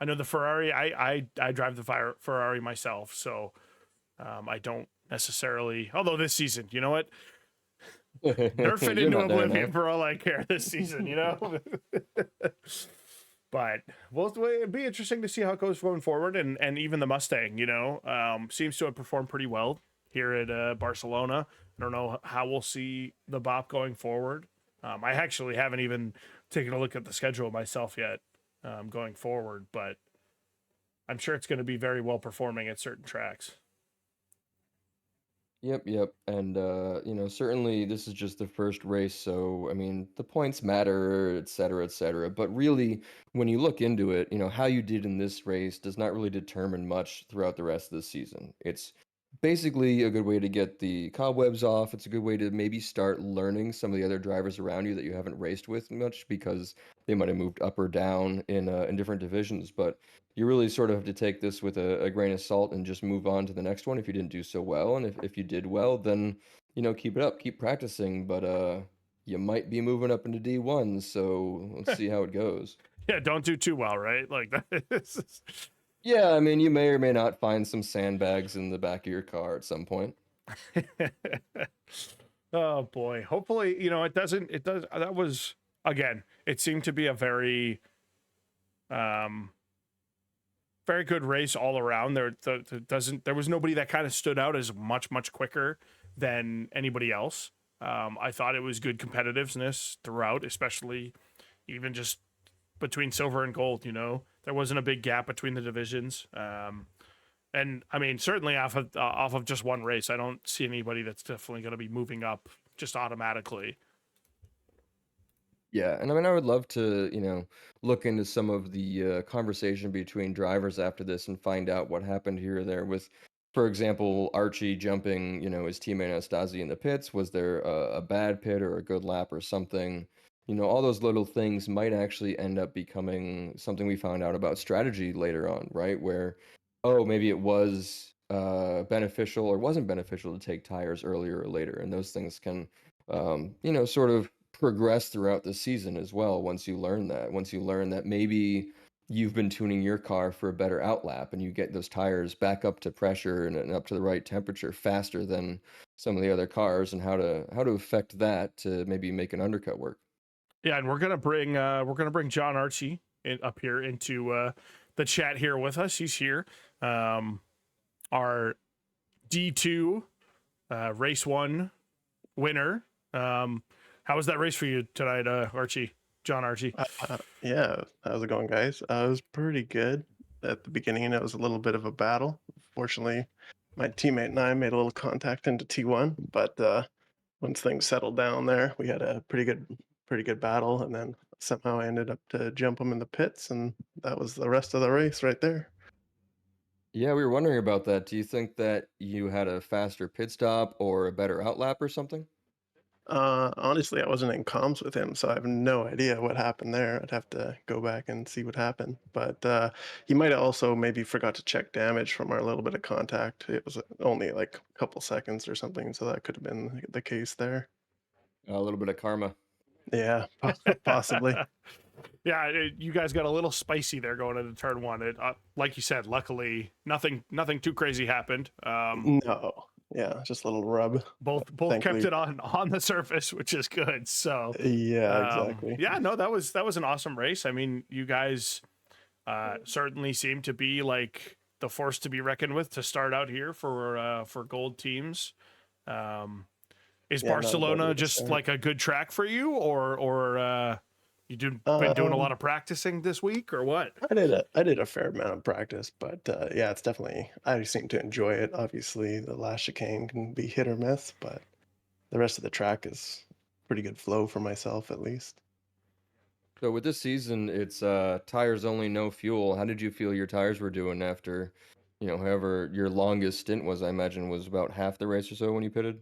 know the Ferrari. I drive the Ferrari myself, so I don't necessarily. Although this season, you know what? Nerf it into oblivion for all I care this season, you know. But it'd be interesting to see how it goes going forward, and even the Mustang, seems to have performed pretty well here at Barcelona. I don't know how we'll see the BOP going forward. I actually haven't even taken a look at the schedule myself yet going forward, but I'm sure it's going to be very well performing at certain tracks. Yep. And, certainly this is just the first race. So, I mean, the points matter, et cetera, et cetera. But really, when you look into it, how you did in this race does not really determine much throughout the rest of the season. It's basically a good way to get the cobwebs off. It's a good way to maybe start learning some of the other drivers around you that you haven't raced with much because they might have moved up or down in different divisions. But you really sort of have to take this with a grain of salt and just move on to the next one if you didn't do so well. And if you did well, then, keep it up, keep practicing. But you might be moving up into D1, so let's see how it goes. Yeah, don't do too well, right? Like that. Yeah, I mean, you may or may not find some sandbags in the back of your car at some point. Oh boy. Hopefully, it does. That was, again, it seemed to be a very very good race all around. There was nobody that kind of stood out as much quicker than anybody else. I thought it was good competitiveness throughout, especially even just between silver and gold. There wasn't a big gap between the divisions. And I mean, certainly off of just one race, I don't see anybody that's definitely going to be moving up just automatically. Yeah, and I mean, I would love to, look into some of the conversation between drivers after this and find out what happened here or there with, for example, Archie jumping, his teammate Anastasi in the pits. Was there a bad pit or a good lap or something? All those little things might actually end up becoming something we found out about strategy later on, right? Where, oh, maybe it was beneficial or wasn't beneficial to take tires earlier or later. And those things can, sort of progress throughout the season as well once you learn that maybe you've been tuning your car for a better outlap and you get those tires back up to pressure and up to the right temperature faster than some of the other cars, and how to affect that to maybe make an undercut work. Yeah, and we're gonna bring John Archie up here into the chat here with us. He's here, our D2 race 1 winner. How was that race for you tonight, Archie? John Archie. Yeah, how's it going, guys? It was pretty good. At the beginning, it was a little bit of a battle. Fortunately, my teammate and I made a little contact into T1, but once things settled down there, we had a pretty good battle, and then somehow I ended up to jump him in the pits, and that was the rest of the race right there. Yeah, we were wondering about that. Do you think that you had a faster pit stop or a better outlap or something? Honestly, I wasn't in comms with him, so I have no idea what happened there. I'd have to go back and see what happened. But he might have also maybe forgot to check damage from our little bit of contact. It was only like a couple seconds or something, so that could have been the case there. A little bit of karma. Yeah, possibly. Yeah, you guys got a little spicy there going into turn one. It, like you said, luckily nothing too crazy happened. No, yeah, just a little rub. Both kept Thankfully. it on the surface, which is good. So Yeah, exactly. yeah, no, that was an awesome race. I mean, you guys certainly seem to be like the force to be reckoned with to start out here for gold teams. Is Yeah, not a bad Barcelona way to just start. like a good track for you, or been doing a lot of practicing this week, or what? I did a fair amount of practice, but yeah, it's definitely I seem to enjoy it. Obviously, the last chicane can be hit or miss, but the rest of the track is pretty good flow for myself at least. So with this season, it's tires only, no fuel. How did you feel your tires were doing after, however your longest stint was? I imagine was about half the race or so when you pitted.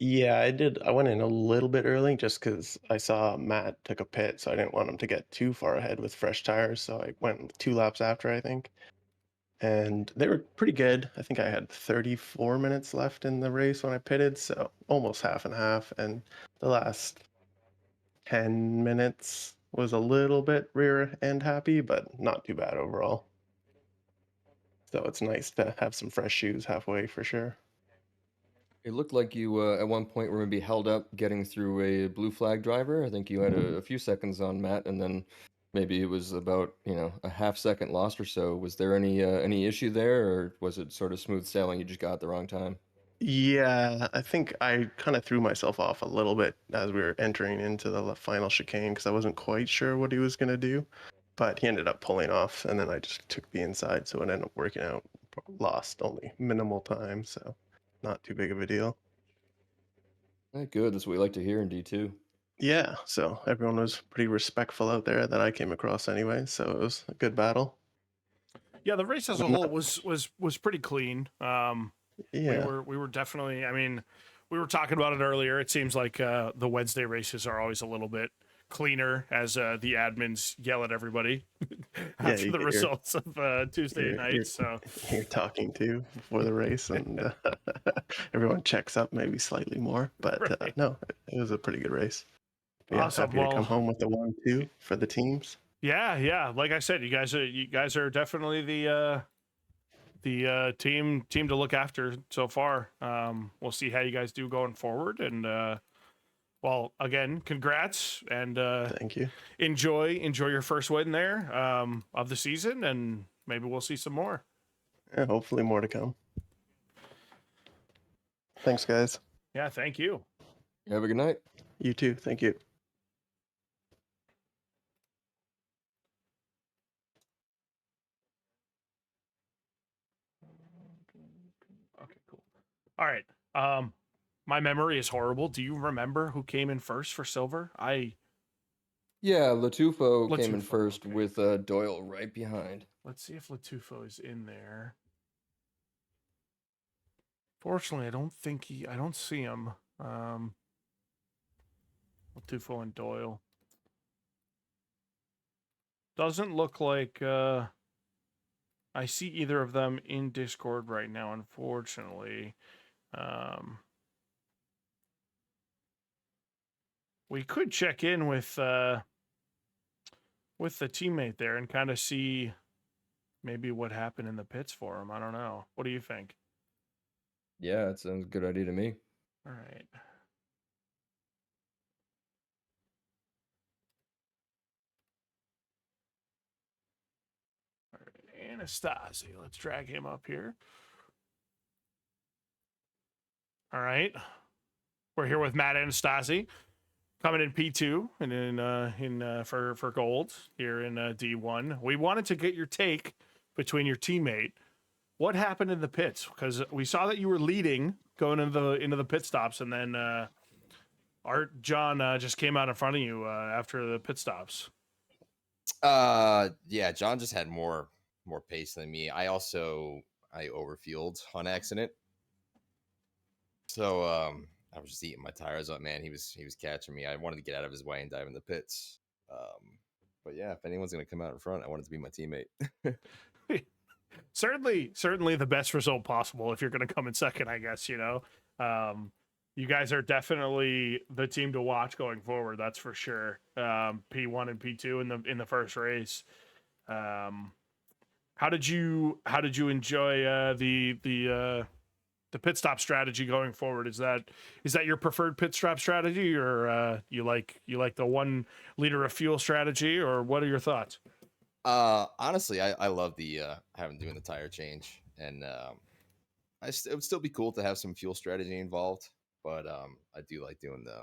Yeah, I did. I went in a little bit early just because I saw Matt took a pit, so I didn't want him to get too far ahead with fresh tires. So I went 2 laps after, I think. And they were pretty good. I think I had 34 minutes left in the race when I pitted, so almost half and half. And the last 10 minutes was a little bit rear end happy, but not too bad overall. So it's nice to have some fresh shoes halfway for sure. It looked like you at one point were maybe held up getting through a blue flag driver. I think you had a few seconds on Matt, and then maybe it was about a half second lost or so. Was there any issue there, or was it sort of smooth sailing? You just got at the wrong time. Yeah, I think I kind of threw myself off a little bit as we were entering into the final chicane because I wasn't quite sure what he was going to do. But he ended up pulling off, and then I just took the inside, so it ended up working out. Lost only minimal time, so not too big of a deal. Good. That's what we like to hear in D2. Yeah, so everyone was pretty respectful out there that I came across anyway, so it was a good battle. Yeah, the race as a whole was pretty clean. Yeah. We were definitely. I mean, we were talking about it earlier. It seems like the Wednesday races are always a little bit cleaner as the admins yell at everybody after you the get results of Tuesday you're, night. So you're talking to before the race, and everyone checks up maybe slightly more, but right. no, it was a pretty good race. Yeah, Awesome. happy to come home with the 1-2 for the teams. Yeah. Like I said, you guys are definitely the team to look after so far. We'll see how you guys do going forward, and well, again, congrats, and Thank you. enjoy your first win there of the season, and maybe we'll see some more. Yeah, hopefully more to come. Thanks, guys. Yeah, thank you. Have a good night. You too. Thank you. Okay, cool. All right. My memory is horrible. Do you remember who came in first for silver? Yeah, Latufo came in Latufo, first okay. with Doyle right behind. Let's see if Latufo is in there. Fortunately, I don't see him. Latufo and Doyle. Doesn't look like I see either of them in Discord right now, unfortunately. We could check in with the teammate there and kind of see maybe what happened in the pits for him. I don't know. What do you think? Yeah, it sounds a good idea to me. All right. All right, Anastasi. Let's drag him up here. All right. We're here with Matt Anastasi, coming in P2 and in for gold here in D1. We wanted to get your take between your teammate. What happened in the pits? Because we saw that you were leading going into the pit stops, and then Art John just came out in front of you after the pit stops. Yeah, John just had more pace than me. I overfueled on accident. So I was just eating my tires up, man. He was catching me. I wanted to get out of his way and dive in the pits. But yeah, if anyone's gonna come out in front, I want it to be my teammate. certainly the best result possible if you're going to come in second, I guess. You guys are definitely the team to watch going forward. That's for sure. P1 and P2 in the first race. How did you enjoy the pit stop strategy going forward? Is that your preferred pit stop strategy, or you like the 1 liter of fuel strategy, or what are your thoughts? Honestly, I love the doing the tire change, and it would still be cool to have some fuel strategy involved, but I do like doing the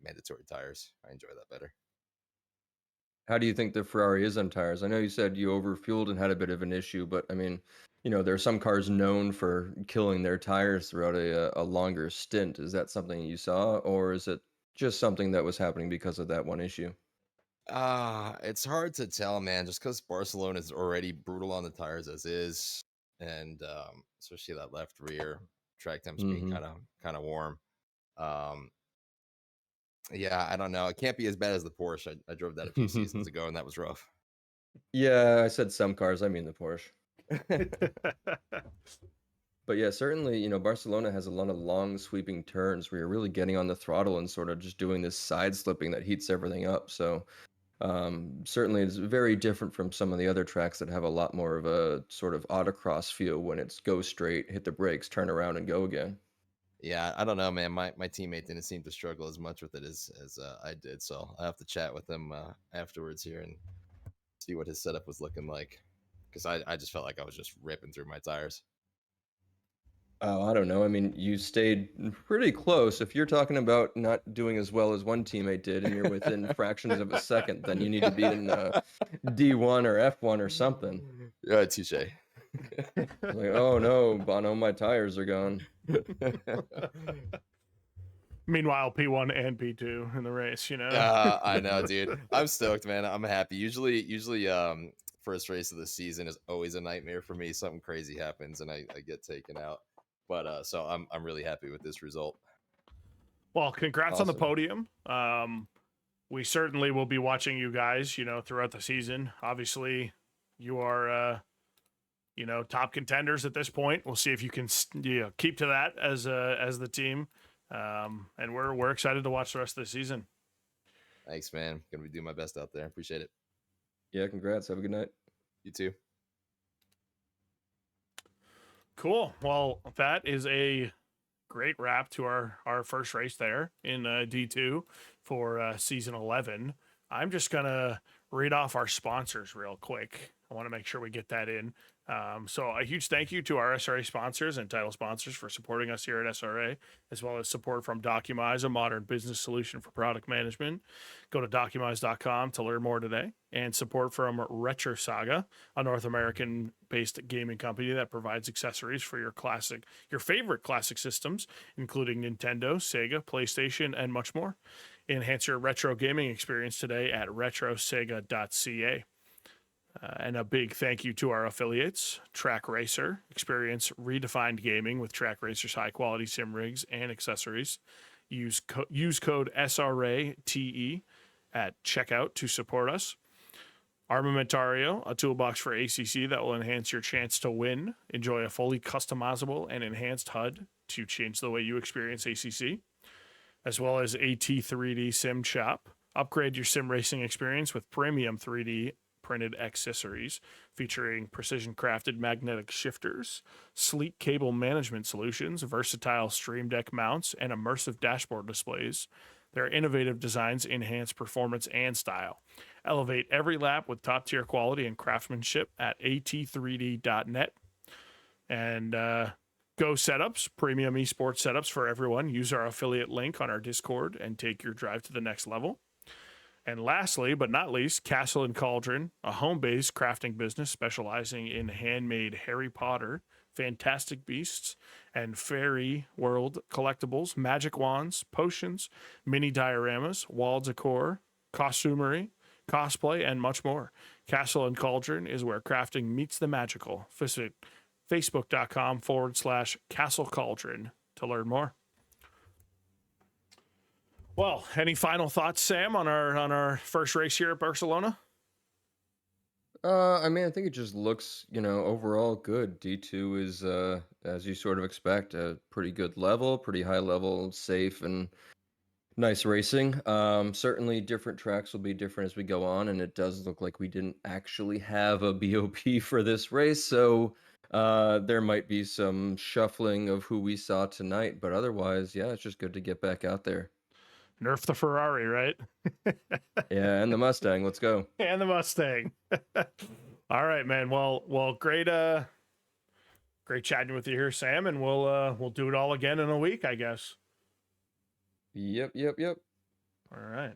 mandatory tires. I enjoy that better. How do you think the Ferrari is on tires? I know you said you overfueled and had a bit of an issue, but I mean, there are some cars known for killing their tires throughout a longer stint. Is that something you saw, or is it just something that was happening because of that one issue? It's hard to tell, man, just because Barcelona is already brutal on the tires as is, and especially that left rear track temps being kind of warm. Yeah, I don't know. It can't be as bad as the Porsche. I drove that a few seasons ago, and that was rough. Yeah, I said some cars. I mean the Porsche. But yeah, certainly, Barcelona has a lot of long sweeping turns where you're really getting on the throttle and sort of just doing this side slipping that heats everything up. So certainly it's very different from some of the other tracks that have a lot more of a sort of autocross feel when it's go straight, hit the brakes, turn around, and go again. Yeah, I don't know, man. My teammate didn't seem to struggle as much with it as I did, so I'll have to chat with him afterwards here and see what his setup was looking like, because I just felt like I was just ripping through my tires. Oh, I don't know. I mean, you stayed pretty close. If you're talking about not doing as well as one teammate did and you're within fractions of a second, then you need to be in D1 or F1 or something. Yeah, touche. Like, oh no, Bono, my tires are gone. Meanwhile, P1 and P2 in the race, I know, dude. I'm stoked, man. I'm happy. Usually, first race of the season is always a nightmare for me. Something crazy happens and I get taken out. But so I'm really happy with this result. Well, congrats on the podium. We certainly will be watching you guys, throughout the season. Obviously, you are, top contenders at this point. We'll see if you can, keep to that as the team. And we're excited to watch the rest of the season. Thanks, man. Gonna be doing my best out there. Appreciate it. Yeah, congrats. Have a good night. You too. Cool. Well, that is a great wrap to our first race there in D2 for season 11. I'm just going to read off our sponsors real quick. I want to make sure we get that in. So a huge thank you to our SRA sponsors and title sponsors for supporting us here at SRA, as well as support from Documize, a modern business solution for product management. Go to documize.com to learn more today, and support from Retro Saga, a North American-based gaming company that provides accessories for your favorite classic systems, including Nintendo, Sega, PlayStation, and much more. Enhance your retro gaming experience today at retrosega.ca. And a big thank you to our affiliates, Track Racer. Experience redefined gaming with Track Racer's high-quality sim rigs and accessories. Use code SRATE at checkout to support us. Armamentario, a toolbox for ACC that will enhance your chance to win. Enjoy a fully customizable and enhanced HUD to change the way you experience ACC. As well as AT3D Sim Shop. Upgrade your sim racing experience with premium 3D printed accessories featuring precision crafted magnetic shifters, sleek cable management solutions, versatile stream deck mounts, and immersive dashboard displays. Their innovative designs enhance performance and style. Elevate every lap with top tier quality and craftsmanship at at3d.net. And Go Setups, premium esports setups for everyone. Use our affiliate link on our Discord and take your drive to the next level. And lastly, but not least, Castle and Cauldron, a home-based crafting business specializing in handmade Harry Potter, Fantastic Beasts, and Fairy World collectibles, magic wands, potions, mini dioramas, wall decor, costumery, cosplay, and much more. Castle and Cauldron is where crafting meets the magical. Visit facebook.com/Castle Cauldron to learn more. Well, any final thoughts, Sam, on our first race here at Barcelona? I mean, I think it just looks, overall good. D2 is, as you sort of expect, a pretty good level, pretty high level, safe and nice racing. Certainly different tracks will be different as we go on, and it does look like we didn't actually have a BOP for this race, so there might be some shuffling of who we saw tonight, but otherwise, yeah, it's just good to get back out there. Nerf the Ferrari, right? Yeah, and the Mustang. Let's go. And the Mustang. All right, man. Well, great chatting with you here, Sam, and we'll do it all again in a week, I guess. Yep. All right.